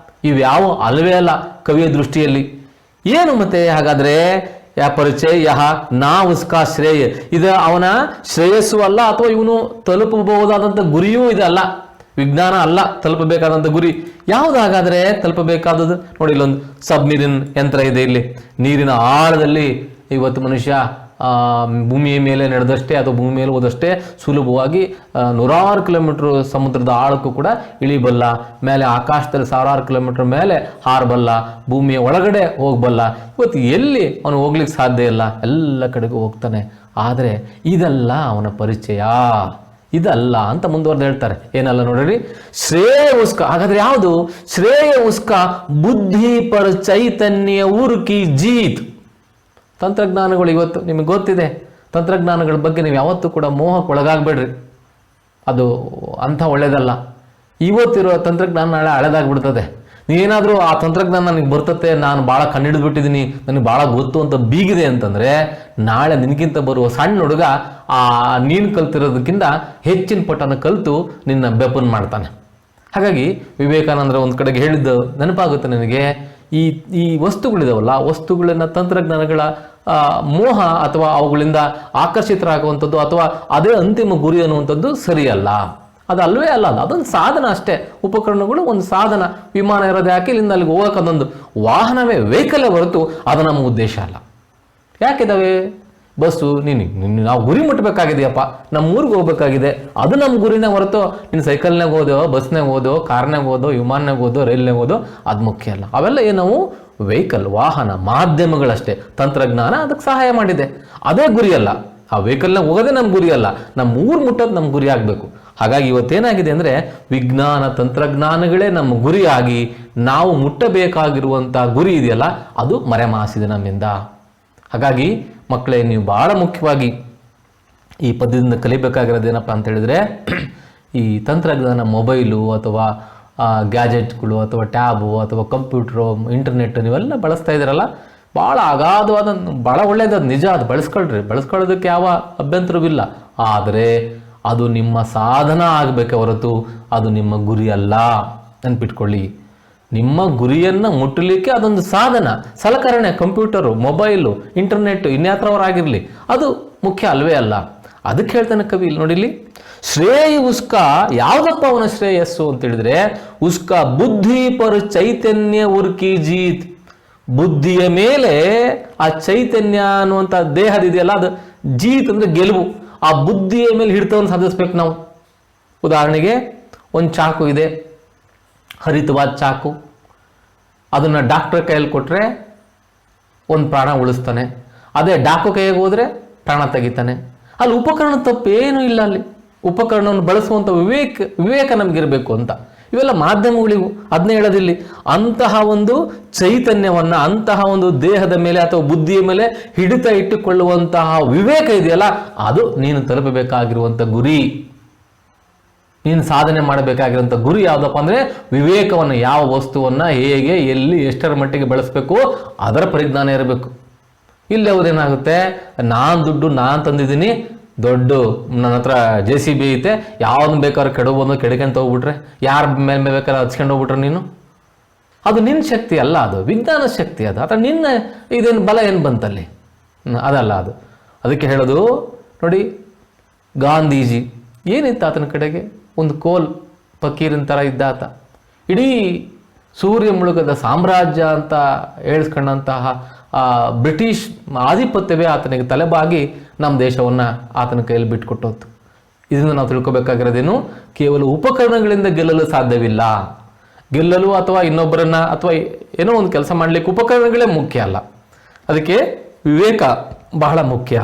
A: ಇವ್ಯಾವ ಅಲ್ವೇ ಅಲ್ಲ ಕವಿಯ ದೃಷ್ಟಿಯಲ್ಲಿ. ಏನು ಮತ್ತೆ ಹಾಗಾದ್ರೆ? ಪರಿಚಯ ಯಹ ನಾ ಉಸ್ಕಾ ಶ್ರೇಯ, ಇದು ಅವನ ಶ್ರೇಯಸ್ಸು ಅಲ್ಲ, ಅಥವಾ ಇವನು ತಲುಪಬಹುದಾದಂಥ ಗುರಿಯೂ ಇದಲ್ಲ. ವಿಜ್ಞಾನ ಅಲ್ಲ ತಲುಪಬೇಕಾದಂಥ ಗುರಿ. ಯಾವುದಾಗಾದ್ರೆ ತಲುಪಬೇಕಾದದ್ದು? ನೋಡಿ, ಇಲ್ಲೊಂದು ಸಬ್ಮರೀನ್ ಯಂತ್ರ ಇದೆ. ಇಲ್ಲಿ ನೀರಿನ ಆಳದಲ್ಲಿ ಇವತ್ತು ಮನುಷ್ಯ ಭೂಮಿಯ ಮೇಲೆ ನಡೆದಷ್ಟೇ ಅಥವಾ ಭೂಮಿ ಮೇಲೆ ಹೋದಷ್ಟೇ ಸುಲಭವಾಗಿ ನೂರಾರು ಕಿಲೋಮೀಟರ್ ಸಮುದ್ರದ ಆಳಕ್ಕೂ ಕೂಡ ಇಳಿಬಲ್ಲ. ಮೇಲೆ ಆಕಾಶದಲ್ಲಿ ಸಾವಿರಾರು ಕಿಲೋಮೀಟರ್ ಮೇಲೆ ಹಾರಬಲ್ಲ. ಭೂಮಿಯ ಒಳಗಡೆ ಹೋಗಬಲ್ಲ. ಇವತ್ತು ಎಲ್ಲಿ ಅವನು ಹೋಗ್ಲಿಕ್ಕೆ ಸಾಧ್ಯ ಇಲ್ಲ, ಎಲ್ಲ ಕಡೆಗೂ ಹೋಗ್ತಾನೆ. ಆದರೆ ಇದಲ್ಲ ಅವನ ಪರಿಚಯ, ಇದಲ್ಲ ಅಂತ ಮುಂದುವರೆದು ಹೇಳ್ತಾರೆ. ಏನಲ್ಲ ನೋಡ್ರಿ, ಶ್ರೇಯ ಉಸ್ಕ. ಹಾಗಾದ್ರೆ ಯಾವುದು ಶ್ರೇಯ ಉಸ್ಕ? ಬುದ್ಧಿ ಪರ ಚೈತನ್ಯ ಉರುಕಿ ಜೀತ್. ತಂತ್ರಜ್ಞಾನಗಳು ಇವತ್ತು ನಿಮಗೆ ಗೊತ್ತಿದೆ. ತಂತ್ರಜ್ಞಾನಗಳ ಬಗ್ಗೆ ನೀವು ಯಾವತ್ತೂ ಕೂಡ ಮೋಹಕ್ಕೆ ಒಳಗಾಗಬೇಡ್ರಿ. ಅದು ಅಂಥ ಒಳ್ಳೆಯದಲ್ಲ. ಇವತ್ತಿರೋ ತಂತ್ರಜ್ಞಾನ ನಾಳೆ ಹಳೆದಾಗ್ಬಿಡ್ತದೆ. ನೀನೇನಾದರೂ ಆ ತಂತ್ರಜ್ಞಾನ ನನಗೆ ಬರ್ತತೆ, ನಾನು ಭಾಳ ಕಂಡಿಡಿದ್ಬಿಟ್ಟಿದ್ದೀನಿ, ನನಗೆ ಭಾಳ ಗೊತ್ತು ಅಂತ ಬೀಗಿದೆ ಅಂತಂದರೆ ನಾಳೆ ನಿನಗಿಂತ ಬರುವ ಸಣ್ಣ ಹುಡುಗ ಆ ನೀನು ಕಲ್ತಿರೋದಕ್ಕಿಂತ ಹೆಚ್ಚಿನ ಪಟ್ಟನ ಕಲಿತು ನಿನ್ನ ಬೆಪ್ಪನ್ ಮಾಡ್ತಾನೆ. ಹಾಗಾಗಿ ವಿವೇಕಾನಂದರ ಒಂದು ಕಡೆಗೆ ಹೇಳಿದ್ದು ನೆನಪಾಗುತ್ತೆ ನನಗೆ, ಈ ವಸ್ತುಗಳಿದಾವಲ್ಲ, ವಸ್ತುಗಳನ್ನ ತಂತ್ರಜ್ಞಾನಗಳ ಮೋಹ ಅಥವಾ ಅವುಗಳಿಂದ ಆಕರ್ಷಿತರಾಗುವಂಥದ್ದು ಅಥವಾ ಅದೇ ಅಂತಿಮ ಗುರಿ ಅನ್ನುವಂಥದ್ದು ಸರಿಯಲ್ಲ. ಅದು ಅಲ್ವೇ ಅಲ್ಲ, ಅದೊಂದು ಸಾಧನ ಅಷ್ಟೇ. ಉಪಕರಣಗಳು ಒಂದು ಸಾಧನ. ವಿಮಾನ ಇರೋದು ಯಾಕೆ, ಇಲ್ಲಿಂದ ಅಲ್ಲಿಗೆ ಹೋಗೋಕೆ ಅದೊಂದು ವಾಹನವೇ, ವೆಹಿಕಲ್ಲೇ ಹೊರತು ಅದು ನಮ್ಮ ಉದ್ದೇಶ ಅಲ್ಲ. ಯಾಕಿದಾವೆ ಬಸ್ಸು? ನಾವು ಗುರಿ ಮುಟ್ಟಬೇಕಾಗಿದೆಯಪ್ಪ, ನಮ್ಮ ಊರಿಗೆ ಹೋಗ್ಬೇಕಾಗಿದೆ, ಅದು ನಮ್ಮ ಗುರಿನೇ ಹೊರತು ನೀನು ಸೈಕಲ್ನಾಗ ಹೋದೋ, ಬಸ್ನಾಗ ಹೋದೋ, ಕಾರ್ನಾಗ ಹೋದೋ, ವಿಮಾನನಾಗ ಹೋದೋ, ರೈಲ್ನಾಗ ಹೋದೋ ಅದು ಮುಖ್ಯ ಅಲ್ಲ. ಅವೆಲ್ಲ ಏನವು ವೆಹಿಕಲ್, ವಾಹನ, ಮಾಧ್ಯಮಗಳಷ್ಟೇ. ತಂತ್ರಜ್ಞಾನ ಅದಕ್ಕೆ ಸಹಾಯ ಮಾಡಿದೆ, ಅದೇ ಗುರಿ ಅಲ್ಲ. ಆ ವೆಹಿಕಲ್ನಾಗ ಹೋಗೋದೇ ನಮ್ಮ ಗುರಿ ಅಲ್ಲ, ನಮ್ಮ ಊರು ಮುಟ್ಟೋದು ನಮ್ಮ ಗುರಿ ಆಗಬೇಕು. ಹಾಗಾಗಿ ಇವತ್ತೇನಾಗಿದೆ ಅಂದರೆ ವಿಜ್ಞಾನ ತಂತ್ರಜ್ಞಾನಗಳೇ ನಮ್ಮ ಗುರಿಯಾಗಿ ನಾವು ಮುಟ್ಟಬೇಕಾಗಿರುವಂಥ ಗುರಿ ಇದೆಯಲ್ಲ ಅದು ಮರೆಮಾಸಿದೆ ನಮ್ಮಿಂದ. ಹಾಗಾಗಿ ಮಕ್ಕಳೇ, ನೀವು ಭಾಳ ಮುಖ್ಯವಾಗಿ ಈ ಪದ್ಯದಿಂದ ಕಲಿಬೇಕಾಗಿರೋದು ಏನಪ್ಪ ಅಂತ ಹೇಳಿದರೆ, ಈ ತಂತ್ರಜ್ಞಾನ, ಮೊಬೈಲು ಅಥವಾ ಗ್ಯಾಜೆಟ್ಗಳು ಅಥವಾ ಟ್ಯಾಬು ಅಥವಾ ಕಂಪ್ಯೂಟ್ರು, ಇಂಟರ್ನೆಟ್ ನೀವೆಲ್ಲ ಬಳಸ್ತಾ ಇದ್ದೀರಲ್ಲ, ಭಾಳ ಅಗಾಧವಾದ, ಭಾಳ ಒಳ್ಳೆಯದು, ನಿಜ. ಅದು ಬಳಸ್ಕೊಳ್ಳೋದಕ್ಕೆ ಯಾವ ಅಭ್ಯಂತರವಿಲ್ಲ. ಆದರೆ ಅದು ನಿಮ್ಮ ಸಾಧನ ಆಗಬೇಕೆ ಹೊರತು ಅದು ನಿಮ್ಮ ಗುರಿ ಅಲ್ಲ. ನೆನ್ಪಿಟ್ಕೊಳ್ಳಿ, ನಿಮ್ಮ ಗುರಿಯನ್ನು ಮುಟ್ಟಲಿಕ್ಕೆ ಅದೊಂದು ಸಾಧನ, ಸಲಕರಣೆ. ಕಂಪ್ಯೂಟರು, ಮೊಬೈಲು, ಇಂಟರ್ನೆಟ್, ಇನ್ಯಾತ್ರವರಾಗಿರಲಿ, ಅದು ಮುಖ್ಯ ಅಲ್ವೇ ಅಲ್ಲ. ಅದಕ್ಕೆ ಹೇಳ್ತಾನೆ ಕವಿ ಇಲ್ಲಿ ನೋಡಿಲಿ, ಶ್ರೇಯ ಉಸ್ಕ, ಯಾವುದಪ್ಪ ಅವನ ಶ್ರೇಯಸ್ಸು ಅಂತ ಹೇಳಿದ್ರೆ, ಉಸ್ಕ ಬುದ್ಧಿ ಪರ ಚೈತನ್ಯ ಉರ್ಕಿ ಜೀತ್. ಬುದ್ಧಿಯ ಮೇಲೆ ಆ ಚೈತನ್ಯ ಅನ್ನುವಂಥ ದೇಹದಿದೆಯಲ್ಲ, ಅದು ಜೀತ್ ಅಂದರೆ ಗೆಲುವು. ಆ ಬುದ್ಧಿಯ ಮೇಲೆ ಹಿಡಿತವನ್ನು ಸಾಧಿಸ್ಬೇಕು ನಾವು. ಉದಾಹರಣೆಗೆ ಒಂದು ಚಾಕು ಇದೆ, ಹರಿತವಾದ ಚಾಕು. ಅದನ್ನು ಡಾಕ್ಟರ್ ಕೈಯಲ್ಲಿ ಕೊಟ್ಟರೆ ಒಂದು ಪ್ರಾಣ ಉಳಿಸ್ತಾನೆ. ಅದೇ ಡಾಕು ಕೈಯಾಗ ಹೋದರೆ ಪ್ರಾಣ ತೆಗಿತಾನೆ. ಅಲ್ಲಿ ಉಪಕರಣ ತಪ್ಪೇನೂ ಇಲ್ಲ. ಅಲ್ಲಿ ಉಪಕರಣವನ್ನು ಬಳಸುವಂಥ ವಿವೇಕ ನಮಗಿರಬೇಕು ಅಂತ. ಇವೆಲ್ಲ ಮಾಧ್ಯಮಗಳಿಗೂ ಅದನ್ನೇ ಹೇಳೋದಿಲ್ಲಿ. ಅಂತಹ ಒಂದು ಚೈತನ್ಯವನ್ನು, ಅಂತಹ ಒಂದು ದೇಹದ ಮೇಲೆ ಅಥವಾ ಬುದ್ಧಿಯ ಮೇಲೆ ಹಿಡಿತ ಇಟ್ಟುಕೊಳ್ಳುವಂತಹ ವಿವೇಕ ಇದೆಯಲ್ಲ, ಅದು ನೀನು ತಲುಪಬೇಕಾಗಿರುವಂಥ ಗುರಿ. ನೀನು ಸಾಧನೆ ಮಾಡಬೇಕಾಗಿರುವಂಥ ಗುರಿ ಯಾವುದಪ್ಪ ಅಂದರೆ ವಿವೇಕವನ್ನು. ಯಾವ ವಸ್ತುವನ್ನು ಹೇಗೆ, ಎಲ್ಲಿ, ಎಷ್ಟರ ಮಟ್ಟಿಗೆ ಬಳಸಬೇಕು ಅದರ ಪರಿಜ್ಞಾನ ಇರಬೇಕು. ಇಲ್ಲಿ ಅವ್ರೇನಾಗುತ್ತೆ, ನಾನು ದುಡ್ಡು ನಾನು ತಂದಿದ್ದೀನಿ, ದೊಡ್ಡ ನನ್ನ ಹತ್ರ JCB ಐತೆ, ಯಾವ್ದು ಬೇಕಾದ್ರೆ ಕೆಡಬೋದು, ಕೆಡ್ಕೊಂತ ಹೋಗ್ಬಿಟ್ರೆ, ಯಾರ ಮೇಲೆ ಬೇಕಾದ್ರೆ ಹಚ್ಕೊಂಡು ಹೋಗ್ಬಿಟ್ರೆ ನೀನು, ಅದು ನಿನ್ನ ಶಕ್ತಿ ಅಲ್ಲ, ಅದು ವಿಜ್ಞಾನ ಶಕ್ತಿ. ಅದು ಅಥವಾ ನಿನ್ನ ಇದೇನು ಬಲ ಏನು ಬಂತಲ್ಲಿ, ಅದಲ್ಲ ಅದು. ಅದಕ್ಕೆ ಹೇಳೋದು ನೋಡಿ, ಗಾಂಧೀಜಿ ಏನಿತ್ತು ಆತನ ಕಡೆಗೆ, ಒಂದು ಕೋಲ್ ಫಕೀರನ ಥರ ಇದ್ದ ಆತ. ಇಡೀ ಸೂರ್ಯ ಮುಳುಗದ ಸಾಮ್ರಾಜ್ಯ ಅಂತ ಹೇಳಿಸ್ಕೊಂಡಂತಹ ಬ್ರಿಟಿಷ್ ಆಧಿಪತ್ಯವೇ ಆತನಿಗೆ ತಲೆಬಾಗಿ ನಮ್ಮ ದೇಶವನ್ನು ಆತನ ಕೈಯಲ್ಲಿ ಬಿಟ್ಟುಕೊಟ್ಟೋತು. ಇದರಿಂದ ನಾವು ತಿಳ್ಕೊಬೇಕಾಗಿರೋದೇನು, ಕೇವಲ ಉಪಕರಣಗಳಿಂದ ಗೆಲ್ಲಲು ಸಾಧ್ಯವಿಲ್ಲ. ಗೆಲ್ಲಲು ಅಥವಾ ಇನ್ನೊಬ್ಬರನ್ನ ಅಥವಾ ಏನೋ ಒಂದು ಕೆಲಸ ಮಾಡಲಿಕ್ಕೆ ಉಪಕರಣಗಳೇ ಮುಖ್ಯ ಅಲ್ಲ. ಅದಕ್ಕೆ ವಿವೇಕ ಬಹಳ ಮುಖ್ಯ.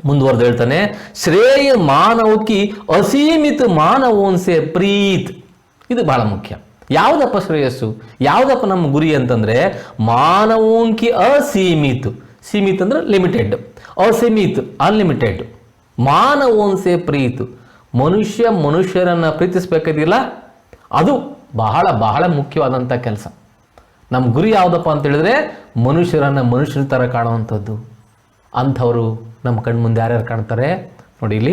A: ಮುಂದುವರೆದು ಹೇಳ್ತಾನೆ, ಶ್ರೇಯ ಮಾನವಕಿ ಅಸೀಮಿತ ಮಾನವೋನ್ಸೆ ಪ್ರೀತ್. ಇದು ಬಹಳ ಮುಖ್ಯ. ಯಾವುದಪ್ಪ ಶ್ರೇಯಸ್ಸು, ಯಾವುದಪ್ಪ ನಮ್ಮ ಗುರಿ ಅಂತಂದ್ರೆ, ಮಾನವೋಂಕಿ ಅಸೀಮಿತ. ಸೀಮಿತ ಅಂದ್ರೆ ಲಿಮಿಟೆಡ್, ಅಸೀಮಿತ ಅನ್ಲಿಮಿಟೆಡ್. ಮಾನವೋನ್ಸೆ ಪ್ರೀತ್. ಮನುಷ್ಯರನ್ನ ಪ್ರೀತಿಸ್ಬೇಕಿದೆಯಲ್ಲ, ಅದು ಬಹಳ ಬಹಳ ಮುಖ್ಯವಾದಂಥ ಕೆಲಸ. ನಮ್ಮ ಗುರಿ ಯಾವುದಪ್ಪ ಅಂತ ಹೇಳಿದ್ರೆ ಮನುಷ್ಯರನ್ನ ಮನುಷ್ಯರ ಥರ ಕಾಣುವಂಥದ್ದು. ಅಂಥವರು ನಮ್ಮ ಕಣ್ಮುಂದೆ ಯಾರ್ಯಾರು ಕಾಣ್ತಾರೆ ನೋಡಿ, ಇಲ್ಲಿ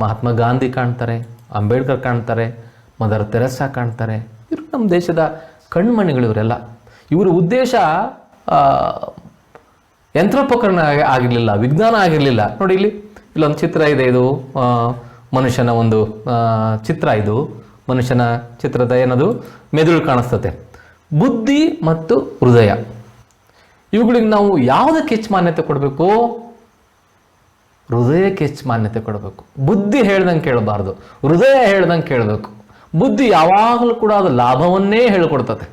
A: ಮಹಾತ್ಮ ಗಾಂಧಿ ಕಾಣ್ತಾರೆ, ಅಂಬೇಡ್ಕರ್ ಕಾಣ್ತಾರೆ, ಮದರ್ ತೆರೆಸಾ ಕಾಣ್ತಾರೆ. ಇವರು ನಮ್ಮ ದೇಶದ ಕಣ್ಮಣಿಗಳು. ಇವರೆಲ್ಲ ಇವರ ಉದ್ದೇಶ ಯಂತ್ರೋಪಕರಣ ಆಗಿರಲಿಲ್ಲ, ವಿಜ್ಞಾನ ಆಗಿರಲಿಲ್ಲ. ನೋಡಿ ಇಲ್ಲೊಂದು ಚಿತ್ರ ಇದೆ, ಇದು ಮನುಷ್ಯನ ಒಂದು ಚಿತ್ರ. ಇದು ಮನುಷ್ಯನ ಚಿತ್ರದ ಏನದು ಮೆದುಳು ಕಾಣಿಸ್ತತೆ. ಬುದ್ಧಿ ಮತ್ತು ಹೃದಯ ಇವುಗಳಿಗೆ ನಾವು ಯಾವುದಕ್ಕೆ ಹೆಚ್ಚು ಮಾನ್ಯತೆ ಕೊಡಬೇಕು? ಹೃದಯಕ್ಕೆ ಹೆಚ್ಚು ಮಾನ್ಯತೆ ಕೊಡಬೇಕು. ಬುದ್ಧಿ ಹೇಳ್ದಂಗೆ ಕೇಳಬಾರ್ದು, ಹೃದಯ ಹೇಳ್ದಂಗೆ ಕೇಳಬೇಕು. ಬುದ್ಧಿ ಯಾವಾಗಲೂ ಕೂಡ ಅದು ಲಾಭವನ್ನೇ ಹೇಳ್ಕೊಡ್ತತೆ,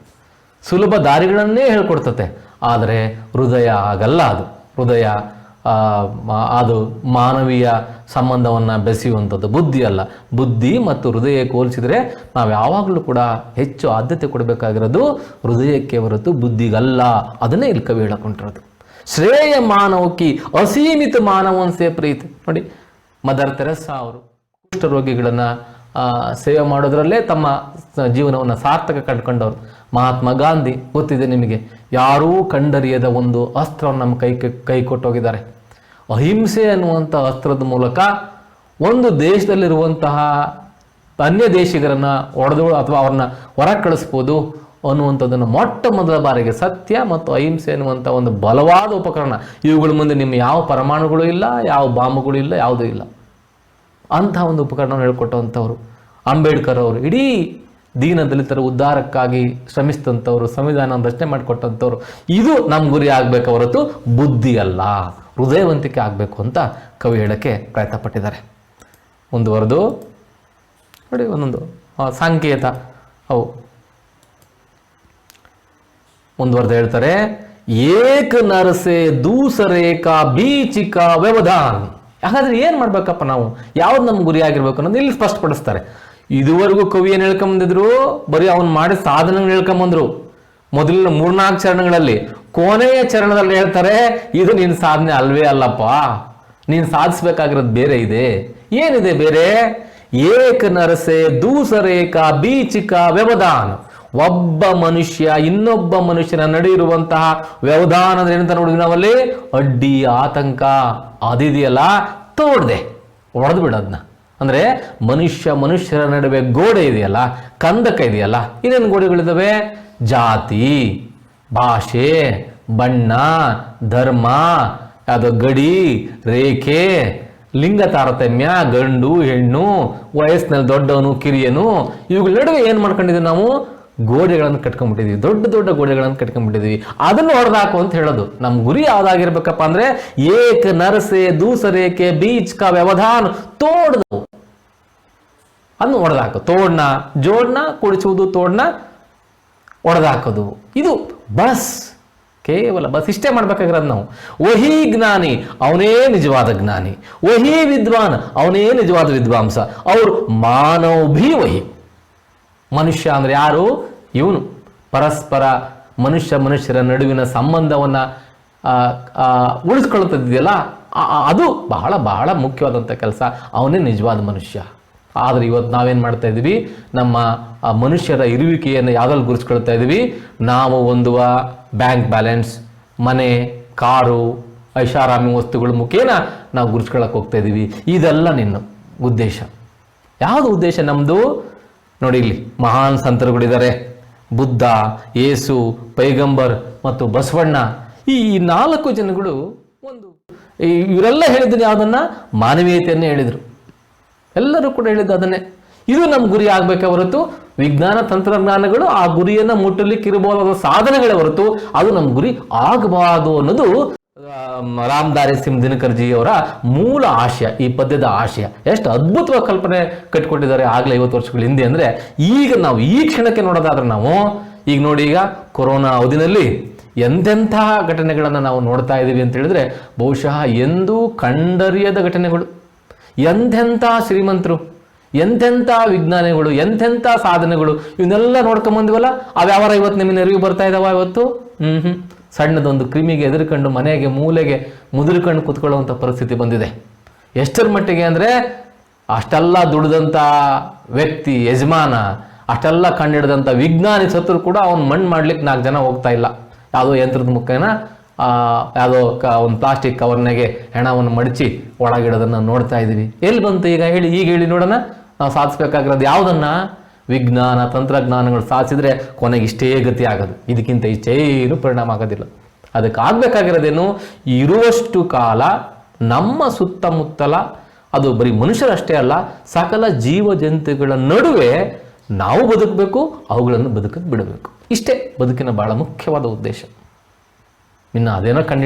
A: ಸುಲಭ ದಾರಿಗಳನ್ನೇ ಹೇಳ್ಕೊಡ್ತತೆ. ಆದರೆ ಹೃದಯ ಆಗಲ್ಲ. ಅದು ಹೃದಯ ಅದು ಮಾನವೀಯ ಸಂಬಂಧವನ್ನು ಬೆಸೆಯುವಂಥದ್ದು, ಬುದ್ಧಿ ಅಲ್ಲ. ಬುದ್ಧಿ ಮತ್ತು ಹೃದಯಕ್ಕೆ ಹೋಲಿಸಿದರೆ ನಾವು ಯಾವಾಗಲೂ ಕೂಡ ಹೆಚ್ಚು ಆದ್ಯತೆ ಕೊಡಬೇಕಾಗಿರೋದು ಹೃದಯಕ್ಕೆ ಹೊರತು ಬುದ್ಧಿಗಲ್ಲ. ಅದನ್ನೇ ಇಲ್ಲಿ ಕವಿ ಹೇಳಕೊಂಡಿರೋದು. ಶ್ರೇಯ ಮಾನವಕಿ ಅಸೀಮಿತ ಮಾನವನ್ಸೆ ಪ್ರೀತಿ. ನೋಡಿ, ಮದರ್ ತೆರೆಸಾ ಅವರು ಕುಷ್ಠರೋಗಿಗಳನ್ನು ಸೇವೆ ಮಾಡೋದ್ರಲ್ಲೇ ತಮ್ಮ ಜೀವನವನ್ನು ಸಾರ್ಥಕ ಕಂಡುಕೊಂಡವರು. ಮಹಾತ್ಮ ಗಾಂಧಿ ಗೊತ್ತಿದೆ ನಿಮಗೆ, ಯಾರೂ ಕಂಡರಿಯದ ಒಂದು ಅಸ್ತ್ರವನ್ನು ನಮ್ಮ ಕೈ ಕೊಟ್ಟೋಗಿದ್ದಾರೆ. ಅಹಿಂಸೆ ಅನ್ನುವಂಥ ಅಸ್ತ್ರದ ಮೂಲಕ ಒಂದು ದೇಶದಲ್ಲಿರುವಂತಹ ಅನ್ಯ ದೇಶಿಗರನ್ನು ಒಡೆದು ಅಥವಾ ಅವ್ರನ್ನ ಹೊರ ಕಳಿಸ್ಬೋದು ಅನ್ನುವಂಥದ್ದನ್ನು ಮೊಟ್ಟ ಮೊದಲ ಬಾರಿಗೆ ಸತ್ಯ ಮತ್ತು ಅಹಿಂಸೆ ಅನ್ನುವಂಥ ಒಂದು ಬಲವಾದ ಉಪಕರಣ. ಇವುಗಳ ಮುಂದೆ ನಿಮ್ಮ ಯಾವ ಪರಮಾಣುಗಳು ಇಲ್ಲ, ಯಾವ ಬಾಂಬುಗಳು ಇಲ್ಲ, ಯಾವುದೂ ಇಲ್ಲ. ಅಂಥ ಒಂದು ಉಪಕರಣವನ್ನು ಹೇಳ್ಕೊಟ್ಟಂಥವ್ರು ಅಂಬೇಡ್ಕರ್ ಅವರು. ಇಡೀ ದೀನ ದಲಿತರ ಉದ್ಧಾರಕ್ಕಾಗಿ ಶ್ರಮಿಸಿದಂಥವ್ರು, ಸಂವಿಧಾನ ರಚನೆ ಮಾಡಿಕೊಟ್ಟಂಥವ್ರು. ಇದು ನಮ್ಮ ಗುರಿ ಆಗಬೇಕು ಹೊರತು ಬುದ್ಧಿ ಅಲ್ಲ, ಹೃದಯವಂತಿಕೆ ಆಗಬೇಕು ಅಂತ ಕವಿ ಹೇಳೋಕ್ಕೆ ಪ್ರಯತ್ನ ಪಟ್ಟಿದ್ದಾರೆ. ಮುಂದುವರೆದು ನೋಡಿ ಒಂದೊಂದು ಸಂಕೇತ ಅವು ಮುಂದುವರೆದು ಹೇಳ್ತಾರೆ. ಏಕ ನರಸೆ ದೂಸರೆ ಕಾ ಬೀಚಿಕ ವ್ಯವಧಾನ್. ಹಾಗಾದ್ರೆ ಏನು ಮಾಡ್ಬೇಕಪ್ಪ ನಾವು, ಯಾವ್ದು ನಮ್ಮ ಗುರಿ ಆಗಿರ್ಬೇಕು ಅನ್ನೋದು ಇಲ್ಲಿ ಸ್ಪಷ್ಟಪಡಿಸ್ತಾರೆ. ಇದುವರೆಗೂ ಕವಿ ಏನು ಹೇಳ್ಕೊಂಬಂದಿದ್ರು, ಬರೀ ಅವ್ನು ಮಾಡಿದ ಸಾಧನೆಗಳು ಹೇಳ್ಕೊಂಬಂದ್ರು ಮೊದಲಿನ 3-4 ಚರಣಗಳಲ್ಲಿ. ಕೊನೆಯ ಚರಣದಲ್ಲಿ ಹೇಳ್ತಾರೆ, ಇದು ನಿನ್ನ ಸಾಧನೆ ಅಲ್ವೇ ಅಲ್ಲಪ್ಪ, ನೀನು ಸಾಧಿಸ್ಬೇಕಾಗಿರೋದು ಬೇರೆ ಇದೆ. ಏನಿದೆ ಬೇರೆ? ಏಕ ನರಸೆ ದೂಸರೇಕ ಬೀಚಿಕ ವ್ಯವಧಾನ. ಒಬ್ಬ ಮನುಷ್ಯ ಇನ್ನೊಬ್ಬ ಮನುಷ್ಯನ ನಡುವೆ ಇರುವಂತಹ ವ್ಯವಧಾನ ಅಂದ್ರೆ ಏನಂತ ನೋಡಿದ್ವಿ ನಾವಲ್ಲಿ, ಅಡ್ಡಿ ಆತಂಕ ಅದಿದೆಯಲ್ಲ, ತೋಡ್ದೆ ಒಡೆದು ಬಿಡೋದನ್ನ. ಅಂದ್ರೆ ಮನುಷ್ಯರ ನಡುವೆ ಗೋಡೆ ಇದೆಯಲ್ಲ, ಕಂದಕ ಇದೆಯಲ್ಲ, ಇನ್ನೇನು ಗೋಡೆಗಳಿದ್ದಾವೆ? ಜಾತಿ, ಭಾಷೆ, ಬಣ್ಣ, ಧರ್ಮ, ಯಾವುದೋ ಗಡಿ ರೇಖೆ, ಲಿಂಗ ತಾರತಮ್ಯ, ಗಂಡು ಹೆಣ್ಣು, ವಯಸ್ಸಿನಲ್ಲಿ ದೊಡ್ಡವನು ಕಿರಿಯನು, ಇವುಗಳ ನಡುವೆ ಏನು ಮಾಡ್ಕೊಂಡಿದ್ದೀವಿ ನಾವು? ಗೋಡೆಗಳನ್ನು ಕಟ್ಕೊಂಡ್ಬಿಟ್ಟಿದೀವಿ, ದೊಡ್ಡ ದೊಡ್ಡ ಗೋಡೆಗಳನ್ನು ಕಟ್ಕೊಂಡ್ಬಿಟ್ಟಿದೀವಿ. ಅದನ್ನು ಹೊಡೆದಾಕು ಅಂತ ಹೇಳೋದು. ನಮ್ಮ ಗುರಿ ಯಾವ್ದಾಗಿರ್ಬೇಕಪ್ಪ ಅಂದ್ರೆ, ಏಕ ನರಸೆ ದೂಸರೇಕೆ ಬೀಚ್ ಕಾ ವ್ಯವಧಾನ, ತೋಡ್ದು ಅದನ್ನು ಹೊಡೆದಾಕು. ತೋಡ್ನ ಜೋಡ್ನ ಕುಡಿಸುವುದು, ತೋಡ್ನ ಹೊಡೆದಾಕೋದು. ಇದು ಬಸ್, ಕೇವಲ ಬಸ್. ಇಷ್ಟೇ ಮಾಡ್ಬೇಕಾಗಿರೋದು ನಾವು. ವಹಿ ಜ್ಞಾನಿ, ಅವನೇ ನಿಜವಾದ ಜ್ಞಾನಿ. ವಹಿ ವಿದ್ವಾನ್, ಅವನೇ ನಿಜವಾದ ವಿದ್ವಾಂಸ. ಅವ್ರು ಮಾನವ್ ಭೀ ವಹಿ. ಮನುಷ್ಯ ಅಂದ್ರೆ ಯಾರು? ಇವನು ಪರಸ್ಪರ ಮನುಷ್ಯರ ನಡುವಿನ ಸಂಬಂಧವನ್ನ ಉಳಿಸ್ಕೊಳ್ಳುತ್ತಿದೆಯಲ್ಲ, ಅದು ಬಹಳ ಬಹಳ ಮುಖ್ಯವಾದಂಥ ಕೆಲಸ. ಅವನೇ ನಿಜವಾದ ಮನುಷ್ಯ. ಆದರೆ ಇವತ್ತು ನಾವೇನು ಮಾಡ್ತಾ ಇದ್ದೀವಿ? ನಮ್ಮ ಮನುಷ್ಯರ ಇರುವಿಕೆಯನ್ನು ಯಾವುದ್ರಲ್ಲಿ ಗುರುಸ್ಕೊಳ್ತಾ ಇದ್ದೀವಿ? ನಾವು ಹೊಂದುವ ಬ್ಯಾಂಕ್ ಬ್ಯಾಲೆನ್ಸ್, ಮನೆ, ಕಾರು, ಐಷಾರಾಮಿ ವಸ್ತುಗಳ ಮುಖೇನ ನಾವು ಗುರುಸ್ಕೊಳ್ಳೋಕೆ ಹೋಗ್ತಾ ಇದ್ದೀವಿ. ಇದೆಲ್ಲ ನಿನ್ನ ಉದ್ದೇಶ. ಯಾವುದು ಉದ್ದೇಶ ನಮ್ಮದು? ನೋಡಿ, ಇಲ್ಲಿ ಮಹಾನ್ ಸಂತರುಗಳಿದ್ದಾರೆ. ಬುದ್ಧ, ಯೇಸು, ಪೈಗಂಬರ್ ಮತ್ತು ಬಸವಣ್ಣ. ಈ 4 ಜನಗಳು ಇವರೆಲ್ಲ ಹೇಳಿದ್ರು ಯಾವುದನ್ನ? ಮಾನವೀಯತೆಯನ್ನೇ ಹೇಳಿದರು. ಎಲ್ಲರೂ ಕೂಡ ಹೇಳಿದ್ದು ಅದನ್ನೇ. ಇದು ನಮ್ಮ ಗುರಿ ಆಗಬೇಕೆ ಹೊರತು ವಿಜ್ಞಾನ ತಂತ್ರಜ್ಞಾನಗಳು ಆ ಗುರಿಯನ್ನು ಮುಟ್ಟಲಿಕ್ಕೆ ಇರಬಹುದಾದ ಸಾಧನೆಗಳೇ ಹೊರತು ಅದು ನಮ್ಮ ಗುರಿ ಆಗಬಾರದು ಅನ್ನೋದು ರಾಮಧಾರಿ ಸಿಂಗ್ ದಿನಕರ್ಜಿ ಅವರ ಮೂಲ ಆಶಯ, ಈ ಪದ್ಯದ ಆಶಯ. ಎಷ್ಟು ಅದ್ಭುತವಾಗಿ ಕಲ್ಪನೆ ಕಟ್ಟಿಕೊಟ್ಟಿದ್ದಾರೆ ಆಗಲೇ 50 ವರ್ಷಗಳ ಹಿಂದೆ. ಅಂದರೆ ಈಗ ನಾವು ಈ ಕ್ಷಣಕ್ಕೆ ನೋಡೋದಾದ್ರೆ ನಾವು ಈಗ ನೋಡಿ, ಈಗ ಕೊರೋನಾ ಅವಧಿನಲ್ಲಿ ಎಂತೆಂಥ ಘಟನೆಗಳನ್ನು ನಾವು ನೋಡ್ತಾ ಇದ್ದೀವಿ ಅಂತ ಹೇಳಿದ್ರೆ, ಬಹುಶಃ ಎಂದೂ ಕಂಡರಿಯದ ಘಟನೆಗಳು. ಎಂತೆಂಥ ಶ್ರೀಮಂತರು, ಎಂತೆಂಥ ವಿಜ್ಞಾನಿಗಳು, ಎಂತೆಂಥ ಸಾಧನೆಗಳು, ಇವನ್ನೆಲ್ಲ ನೋಡ್ಕೊಂಬಂದಿವಲ್ಲ. ಅವ್ಯಾವಾರ ಇವತ್ತು ನಿಮ್ಮ ನೆರವಿಗೆ ಬರ್ತಾ ಇದ್ದಾವ? ಇವತ್ತು ಸಣ್ಣದೊಂದು ಕ್ರಿಮಿಗೆ ಎದುರ್ಕೊಂಡು ಮನೆಗೆ ಮೂಲೆಗೆ ಮುದುರ್ಕೊಂಡು ಕೂತ್ಕೊಳ್ಳುವಂಥ ಪರಿಸ್ಥಿತಿ ಬಂದಿದೆ. ಎಷ್ಟರ ಮಟ್ಟಿಗೆ ಅಂದರೆ, ಅಷ್ಟೆಲ್ಲ ದುಡಿದಂಥ ವ್ಯಕ್ತಿ, ಯಜಮಾನ, ಅಷ್ಟೆಲ್ಲ ಕಂಡಿಡಿದಂಥ ವಿಜ್ಞಾನಿ ಸತ್ರು ಕೂಡ ಅವ್ನು ಮಣ್ಣು ಮಾಡ್ಲಿಕ್ಕೆ 4 ಜನ ಹೋಗ್ತಾ ಇಲ್ಲ. ಯಾವುದೋ ಯಂತ್ರದ ಮುಖೇನ ಯಾವುದೋ ಒಂದು ಪ್ಲಾಸ್ಟಿಕ್ ಕವರ್ನಾಗೆ ಹೆಣವನ್ನು ಮಡಚಿ ಒಳಗಿಡೋದನ್ನು ನೋಡ್ತಾ ಇದ್ದೀವಿ. ಎಲ್ಲಿ ಬಂತು ಈಗ ಹೇಳಿ ನೋಡೋಣ. ನಾವು ಸಾಧಿಸ್ಬೇಕಾಗಿರೋದು ಯಾವುದನ್ನ? ವಿಜ್ಞಾನ ತಂತ್ರಜ್ಞಾನಗಳು ಸಾಧಿಸಿದ್ರೆ ಕೊನೆಗೆ ಇಷ್ಟೇ ಗತಿ ಆಗೋದು, ಇದಕ್ಕಿಂತ ಇಷ್ಟೇನು ಪರಿಣಾಮ ಆಗೋದಿಲ್ಲ. ಅದಕ್ಕೆ ಆಗಬೇಕಾಗಿರೋದೇನು? ಇರುವಷ್ಟು ಕಾಲ ನಮ್ಮ ಸುತ್ತಮುತ್ತಲ, ಅದು ಬರೀ ಮನುಷ್ಯರಷ್ಟೇ ಅಲ್ಲ, ಸಕಲ ಜೀವ ಜಂತುಗಳ ನಡುವೆ ನಾವು ಬದುಕಬೇಕು, ಅವುಗಳನ್ನು ಬದುಕಕ್ಕೆ ಬಿಡಬೇಕು. ಇಷ್ಟೇ ಬದುಕಿನ ಬಹಳ ಮುಖ್ಯವಾದ ಉದ್ದೇಶ. ಇನ್ನು ಅದೇನೋ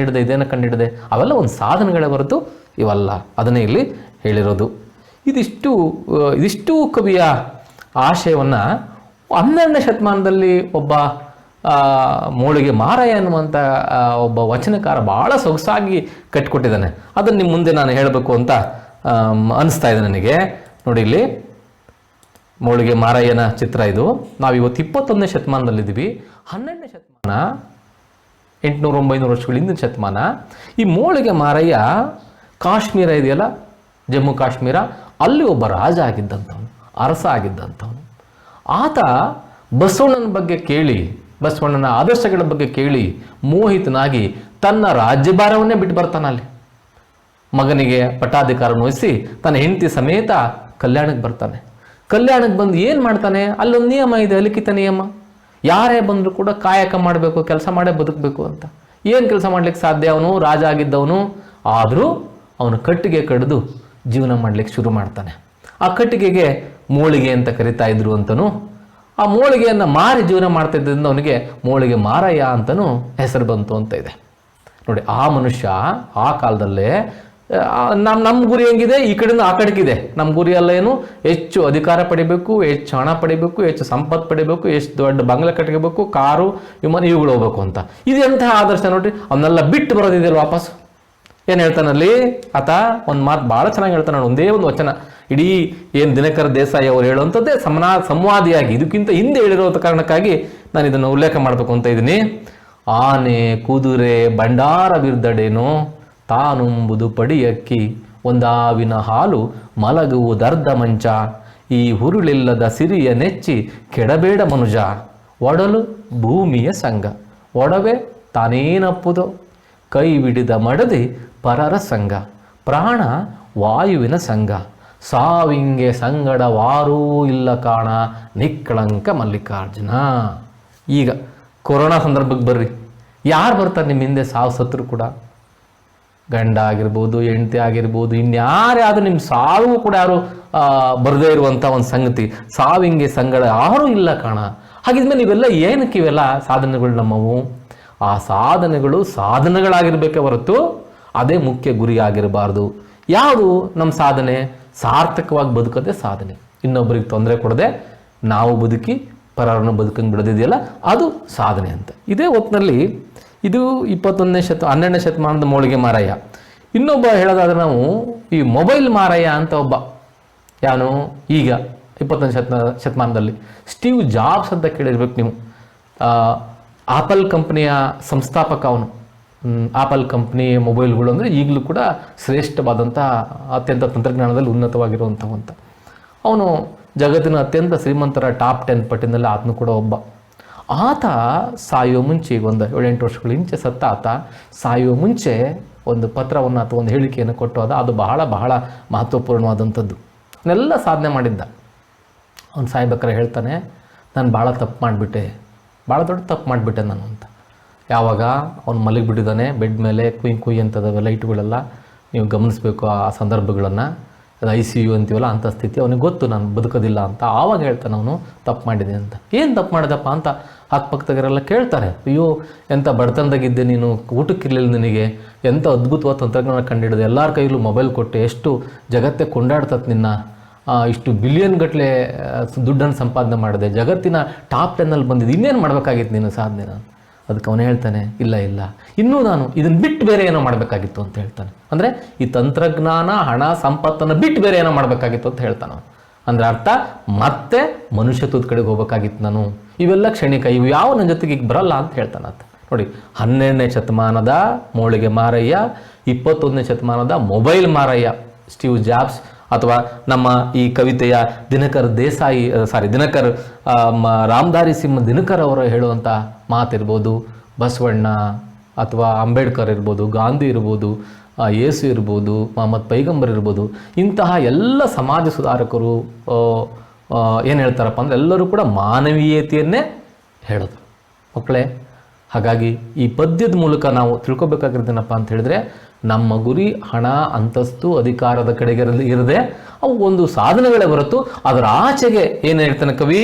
A: ಇದೇನೋ ಕಂಡಿಡಿದೆ, ಅವೆಲ್ಲ ಒಂದು ಸಾಧನೆಗಳೇ ಹೊರತು ಇವಲ್ಲ. ಅದನ್ನೇ ಇಲ್ಲಿ ಹೇಳಿರೋದು. ಇದಿಷ್ಟು ಕವಿಯ ಆಶಯವನ್ನು 12ನೇ ಶತಮಾನದಲ್ಲಿ ಒಬ್ಬ ಮೋಳಿಗೆ ಮಾರಯ್ಯ ಅನ್ನುವಂಥ ಒಬ್ಬ ವಚನಕಾರ ಭಾಳ ಸೊಗಸಾಗಿ ಕಟ್ಟಿಕೊಟ್ಟಿದ್ದಾನೆ. ಅದನ್ನು ನಿಮ್ಮ ಮುಂದೆ ನಾನು ಹೇಳಬೇಕು ಅಂತ ಅನಿಸ್ತಾ ಇದೆ ನನಗೆ. ನೋಡಿ, ಇಲ್ಲಿ ಮೋಳಿಗೆ ಮಾರಯ್ಯನ ಚಿತ್ರ ಇದು. ನಾವಿವತ್ತು 21ನೇ ಶತಮಾನದಲ್ಲಿದ್ದೀವಿ. 12ನೇ ಶತಮಾನ 800-900 ವರ್ಷಗಳ ಹಿಂದಿನ ಶತಮಾನ. ಈ ಮೋಳಿಗೆ ಮಾರಯ್ಯ ಕಾಶ್ಮೀರ ಇದೆಯಲ್ಲ, ಜಮ್ಮು ಕಾಶ್ಮೀರ, ಅಲ್ಲಿ ಒಬ್ಬ ರಾಜ ಆಗಿದ್ದಂಥವನು. ಅರಸ ಆಗಿದ್ದಂಥವನು. ಆತ ಬಸವಣ್ಣನ ಬಗ್ಗೆ ಕೇಳಿ, ಬಸವಣ್ಣನ ಆದರ್ಶಗಳ ಬಗ್ಗೆ ಕೇಳಿ ಮೋಹಿತನಾಗಿ ತನ್ನ ರಾಜ್ಯಭಾರವನ್ನೇ ಬಿಟ್ಟು ಬರ್ತಾನೆ. ಅಲ್ಲಿ ಮಗನಿಗೆ ಪಟ್ಟಾಧಿಕಾರವನ್ನು ವಹಿಸಿ ತನ್ನ ಹೆಂಡತಿ ಸಮೇತ ಕಲ್ಯಾಣಕ್ಕೆ ಬರ್ತಾನೆ. ಕಲ್ಯಾಣಕ್ಕೆ ಬಂದು ಏನು ಮಾಡ್ತಾನೆ, ಅಲ್ಲೊಂದು ನಿಯಮ ಇದೆ, ಅಲಿಖಿತ ನಿಯಮ. ಯಾರೇ ಬಂದರೂ ಕೂಡ ಕಾಯಕ ಮಾಡಬೇಕು, ಕೆಲಸ ಮಾಡೇ ಬದುಕಬೇಕು ಅಂತ. ಏನು ಕೆಲಸ ಮಾಡ್ಲಿಕ್ಕೆ ಸಾಧ್ಯ? ಅವನು ರಾಜ ಆಗಿದ್ದವನು, ಆದರೂ ಅವನು ಕಟ್ಟಿಗೆ ಕಡಿದು ಜೀವನ ಮಾಡಲಿಕ್ಕೆ ಶುರು ಮಾಡ್ತಾನೆ. ಆ ಕಟ್ಟಿಗೆಗೆ ಮೋಳಿಗೆ ಅಂತ ಕರಿತಾ ಇದ್ರು ಅಂತನೂ, ಆ ಮೋಳಿಗೆಯನ್ನು ಮಾರಿ ಜೀವನ ಮಾಡ್ತಾ ಇದ್ದರಿಂದ ಅವನಿಗೆ ಮೋಳಿಗೆ ಮಾರಯ್ಯ ಅಂತನೂ ಹೆಸರು ಬಂತು ಅಂತ ಇದೆ. ನೋಡಿ, ಆ ಮನುಷ್ಯ ಆ ಕಾಲದಲ್ಲೇ ನಮ್ಮ ಗುರಿ ಹೆಂಗಿದೆ, ಈ ಕಡೆಯಿಂದ ಆ ಕಡೆಗಿದೆ. ನಮ್ಮ ಗುರಿ ಎಲ್ಲ ಏನು, ಹೆಚ್ಚು ಅಧಿಕಾರ ಪಡಿಬೇಕು, ಹೆಚ್ಚು ಹಣ ಪಡಿಬೇಕು, ಹೆಚ್ಚು ಸಂಪತ್ತು ಪಡಿಬೇಕು, ಎಷ್ಟು ದೊಡ್ಡ ಬಂಗ್ಲೆ ಕಟ್ಕೋಬೇಕು, ಕಾರು ವಿಮಾನ ಇವುಗಳು ಹೋಗ್ಬೇಕು ಅಂತ. ಇದು ಎಂತಹ ಆದರ್ಶ ನೋಡ್ರಿ. ಅವನ್ನೆಲ್ಲ ಬಿಟ್ಟು ಬರೋದಿದೆಯಲ್ಲ ವಾಪಸ್. ಏನು ಹೇಳ್ತಾನಲ್ಲಿ ಆತ? ಒಂದು ಮಾತು ಭಾಳ ಚೆನ್ನಾಗಿ ಹೇಳ್ತಾನೆ ನೋಡಿ, ಒಂದೇ ಒಂದು ವಚನ. ಇಡೀ ಏನು ದಿನಕರ ದೇಸಾಯಿ ಅವರು ಹೇಳುವಂಥದ್ದೇ ಸಂವಾದಿಯಾಗಿ ಇದಕ್ಕಿಂತ ಹಿಂದೆ ಹೇಳಿರುವಂಥ ಕಾರಣಕ್ಕಾಗಿ ನಾನು ಇದನ್ನು ಉಲ್ಲೇಖ ಮಾಡಬೇಕು ಅಂತ ಇದ್ದೀನಿ. ಆನೆ ಕುದುರೆ ಭಂಡಾರವಿರ್ದಡೇನೋ ತಾನುಂಬುದು ಪಡಿಯಕ್ಕಿ, ಒಂದಾವಿನ ಹಾಲು ಮಲಗುವುದರ್ಧ ಮಂಚ, ಈ ಹುರುಳಿಲ್ಲದ ಸಿರಿಯ ನೆಚ್ಚಿ ಕೆಡಬೇಡ ಮನುಜ, ಒಡಲು ಭೂಮಿಯ ಸಂಗ, ಒಡವೆ ತಾನೇನಪ್ಪುದೋ, ಕೈ ಬಿಡಿದ ಮಡದಿ ಪರರ ಸಂಗ, ಪ್ರಾಣ ವಾಯುವಿನ ಸಂಗ, ಸಾವಿಂಗೆ ಸಂಗಡವಾರೂ ಇಲ್ಲ ಕಾಣ, ನಿಕ್ಕಳಂಕ ಮಲ್ಲಿಕಾರ್ಜುನ. ಈಗ ಕೊರೋನಾ ಸಂದರ್ಭಕ್ಕೆ ಬರ್ರಿ, ಯಾರು ಬರ್ತಾರೆ ನಿಮ್ಮ ಹಿಂದೆ? ಸಾವು ಸತ್ರು ಕೂಡ, ಗಂಡ ಆಗಿರ್ಬೋದು, ಹೆಂಡತಿ ಆಗಿರ್ಬೋದು, ಇನ್ಯಾರೇ ಆದರೂ ನಿಮ್ಮ ಸಾವು ಕೂಡ ಯಾರು ಬರದೇ ಇರುವಂಥ ಒಂದು ಸಂಗತಿ, ಸಾವಿಂಗೆ ಸಂಗಡ ಯಾರೂ ಇಲ್ಲ ಕಾಣ. ಹಾಗಿದ್ಮೇಲೆ ನೀವೆಲ್ಲ ಏನಕ್ಕೆ ಇವೆಲ್ಲ ಸಾಧನೆಗಳು ನಮ್ಮವು? ಆ ಸಾಧನೆಗಳು ಸಾಧನೆಗಳಾಗಿರ್ಬೇಕೇ ಹೊರತು ಅದೇ ಮುಖ್ಯ ಗುರಿ ಆಗಿರಬಾರ್ದು. ಯಾವುದು ನಮ್ಮ ಸಾಧನೆ? ಸಾರ್ಥಕವಾಗಿ ಬದುಕೋದೇ ಸಾಧನೆ. ಇನ್ನೊಬ್ಬರಿಗೆ ತೊಂದರೆ ಕೊಡದೆ ನಾವು ಬದುಕಿ ಪರರನ್ನು ಬದುಕಂಗೆ ಬಿಡೋದಿದೆಯಲ್ಲ, ಅದು ಸಾಧನೆ ಅಂತ. ಇದೇ ಹೊತ್ತಿನಲ್ಲಿ ಇದು 12ನೇ ಶತಮಾನದ ಮೋಳಿಗೆ ಮಾರಯ್ಯ. ಇನ್ನೊಬ್ಬ ಹೇಳೋದಾದ್ರೆ ನಾವು ಈ ಮೊಬೈಲ್ ಮಾರಯ್ಯ ಅಂತ ಒಬ್ಬ, ಯಾನು ಈಗ 21ನೇ ಶತಮಾನದಲ್ಲಿ ಸ್ಟೀವ್ ಜಾಬ್ಸ್ ಅಂತ ಕೇಳಿರ್ಬೇಕು ನೀವು. ಆಪಲ್ ಕಂಪ್ನಿಯ ಸಂಸ್ಥಾಪಕ ಅವನು. ಆಪಲ್ ಕಂಪ್ನಿ ಮೊಬೈಲ್ಗಳು ಅಂದರೆ ಈಗಲೂ ಕೂಡ ಶ್ರೇಷ್ಠವಾದಂಥ ಅತ್ಯಂತ ತಂತ್ರಜ್ಞಾನದಲ್ಲಿ ಉನ್ನತವಾಗಿರುವಂಥವಂತ. ಅವನು ಜಗತ್ತಿನ ಅತ್ಯಂತ ಶ್ರೀಮಂತರ ಟಾಪ್ 10 ಪಟ್ಟಿನಲ್ಲಿ ಆತನು ಕೂಡ ಒಬ್ಬ. ಆತ ಸಾಯುವ ಮುಂಚೆ, ಈಗ ಒಂದು 7-8 ವರ್ಷಗಳ ಹಿಂಚೆ ಸತ್ತ ಆತ, ಸಾಯುವ ಮುಂಚೆ ಒಂದು ಪತ್ರವನ್ನು ಅಥವಾ ಒಂದು ಹೇಳಿಕೆಯನ್ನು ಕೊಟ್ಟು ಅದು ಬಹಳ ಬಹಳ ಮಹತ್ವಪೂರ್ಣವಾದಂಥದ್ದು. ಅವನ್ನೆಲ್ಲ ಸಾಧನೆ ಮಾಡಿದ್ದ. ಅವನು ಸಾಯ್ಬೇಕಾರೆ ಹೇಳ್ತಾನೆ, ನಾನು ಭಾಳ ತಪ್ಪು ಮಾಡಿಬಿಟ್ಟೆ, ಭಾಳ ದೊಡ್ಡ ತಪ್ಪು ಮಾಡಿಬಿಟ್ಟೆ ನಾನು ಅಂತ. ಯಾವಾಗ ಅವನು ಮಲಗಿಬಿಟ್ಟಿದ್ದಾನೆ ಬೆಡ್ ಮೇಲೆ, ಕುಯ್ ಅಂತದವೆ ಲೈಟ್ಗಳೆಲ್ಲ, ನೀವು ಗಮನಿಸಬೇಕು ಆ ಸಂದರ್ಭಗಳನ್ನು. ಅದು ICU ಅಂತೀವಲ್ಲ, ಅಂಥ ಸ್ಥಿತಿ. ಅವನಿಗೆ ಗೊತ್ತು ನಾನು ಬದುಕೋದಿಲ್ಲ ಅಂತ. ಆವಾಗ ಹೇಳ್ತಾನೆ ಅವನು ತಪ್ಪು ಮಾಡಿದೆ ಅಂತ. ಏನು ತಪ್ಪು ಮಾಡಿದಪ್ಪ ಅಂತ ಅಕ್ಕಪಕ್ಕದವರೆಲ್ಲ ಕೇಳ್ತಾರೆ. ಅಯ್ಯೋ ಎಂಥ ಬಡತನದಾಗಿದ್ದೆ ನೀನು, ಊಟಕ್ಕಿರಲಿಲ್ಲ ನಿನಗೆ, ಎಂಥ ಅದ್ಭುತವಾದ ತಂತ್ರಜ್ಞಾನ ಕಂಡುಹಿಡಿದೆ, ಎಲ್ಲರ ಕೈಲೂ ಮೊಬೈಲ್ ಕೊಟ್ಟೆ, ಎಷ್ಟು ಜಗತ್ತೇ ಕೊಂಡಾಡ್ತದೆ ನಿನ್ನ, ಇಷ್ಟು ಬಿಲಿಯನ್ ಗಟ್ಟಲೆ ದುಡ್ಡನ್ನು ಸಂಪಾದನೆ ಮಾಡಿದೆ, ಜಗತ್ತಿನ ಟಾಪ್ 10ನಲ್ಲಿ ಬಂದಿದ್ದು, ಇನ್ನೇನು ಮಾಡಬೇಕಾಗಿತ್ತು ನೀನು ಸಾಧನೆ? ನಾನು ಅದಕ್ಕೆ ಅವನು ಹೇಳ್ತಾನೆ, ಇಲ್ಲ ಇನ್ನೂ ನಾನು ಇದನ್ನು ಬಿಟ್ಟು ಬೇರೆ ಏನೋ ಮಾಡಬೇಕಾಗಿತ್ತು ಅಂತ ಹೇಳ್ತಾನೆ. ಅಂದರೆ ಈ ತಂತ್ರಜ್ಞಾನ, ಹಣ, ಸಂಪತ್ತನ್ನು ಬಿಟ್ಟು ಬೇರೆ ಏನೋ ಮಾಡಬೇಕಾಗಿತ್ತು ಅಂತ ಹೇಳ್ತಾನೆ. ಅಂದರೆ ಅರ್ಥ, ಮತ್ತೆ ಮನುಷ್ಯತ್ವದ ಕಡೆಗೆ ಹೋಗ್ಬೇಕಾಗಿತ್ತು ನಾನು. ಇವೆಲ್ಲ ಕ್ಷಣಿಕ, ಇವು ಯಾವ ನನ್ನ ಜೊತೆಗೆ ಈಗ ಬರಲ್ಲ ಅಂತ ಹೇಳ್ತಾನೆ ಅಂತ. ನೋಡಿ, 12ನೇ ಶತಮಾನದ ಮೋಳಿಗೆ ಮಾರಯ್ಯ, 21ನೇ ಶತಮಾನದ ಮೊಬೈಲ್ ಮಾರಯ್ಯ ಸ್ಟೀವ್ ಜಾಬ್ಸ್. ಅಥವಾ ನಮ್ಮ ಈ ಕವಿತೆಯ ದಿನಕರ್ ರಾಮಧಾರಿ ಸಿಂಹ ದಿನಕರ್ ಅವರು ಹೇಳುವಂಥ ಮಾತಿರ್ಬೋದು, ಬಸವಣ್ಣ ಅಥವಾ ಅಂಬೇಡ್ಕರ್ ಇರ್ಬೋದು, ಗಾಂಧಿ ಇರ್ಬೋದು, ಯೇಸು ಇರ್ಬೋದು, ಮೊಹಮ್ಮದ್ ಪೈಗಂಬರ್ ಇರ್ಬೋದು, ಇಂತಹ ಎಲ್ಲ ಸಮಾಜ ಸುಧಾರಕರು ಏನು ಹೇಳ್ತಾರಪ್ಪ ಅಂದರೆ ಎಲ್ಲರೂ ಕೂಡ ಮಾನವೀಯತೆಯನ್ನೇ ಹೇಳೋದು ಮಕ್ಕಳೇ. ಹಾಗಾಗಿ ಈ ಪದ್ಯದ ಮೂಲಕ ನಾವು ತಿಳ್ಕೊಬೇಕಾಗಿರೋದೇನಪ್ಪ ಅಂತ ಹೇಳಿದ್ರೆ, ನಮ್ಮ ಗುರಿ ಹಣ, ಅಂತಸ್ತು, ಅಧಿಕಾರದ ಕಡೆಗೆ ಇರದೆ ಅವು ಒಂದು ಸಾಧನೆಗಳೇ ಹೊರತು ಅದರ ಆಚೆಗೆ ಏನು ಹೇಳ್ತಾನೆ ಕವಿ,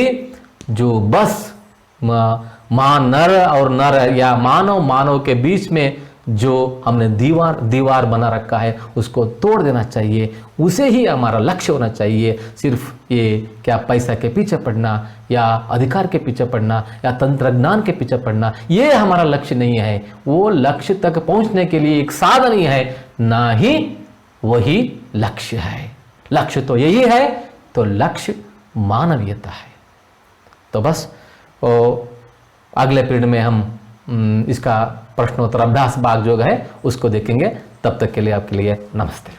A: ಜೋ ಬಸ್ नर और नर या मानव के बीच में जो हमने दीवार बना रखा है उसको तोड़ देना चाहिए, उसे ही हमारा लक्ष्य होना चाहिए। सिर्फ ये क्या पैसा के पीछे पड़ना या अधिकार के पीछे पड़ना या तंत्रज्ञान के पीछे पड़ना, ये हमारा लक्ष्य नहीं है। वो लक्ष्य तक पहुंचने के लिए एक साधन ही है, ना ही वही लक्ष्य है। लक्ष्य तो यही है, तो लक्ष्य मानवीयता है। तो बस अगले पीरियड में हम इसका प्रश्नोत्तर अभ्यास भाग जो है उसको देखेंगे। तब तक के लिए आपके लिए नमस्ते।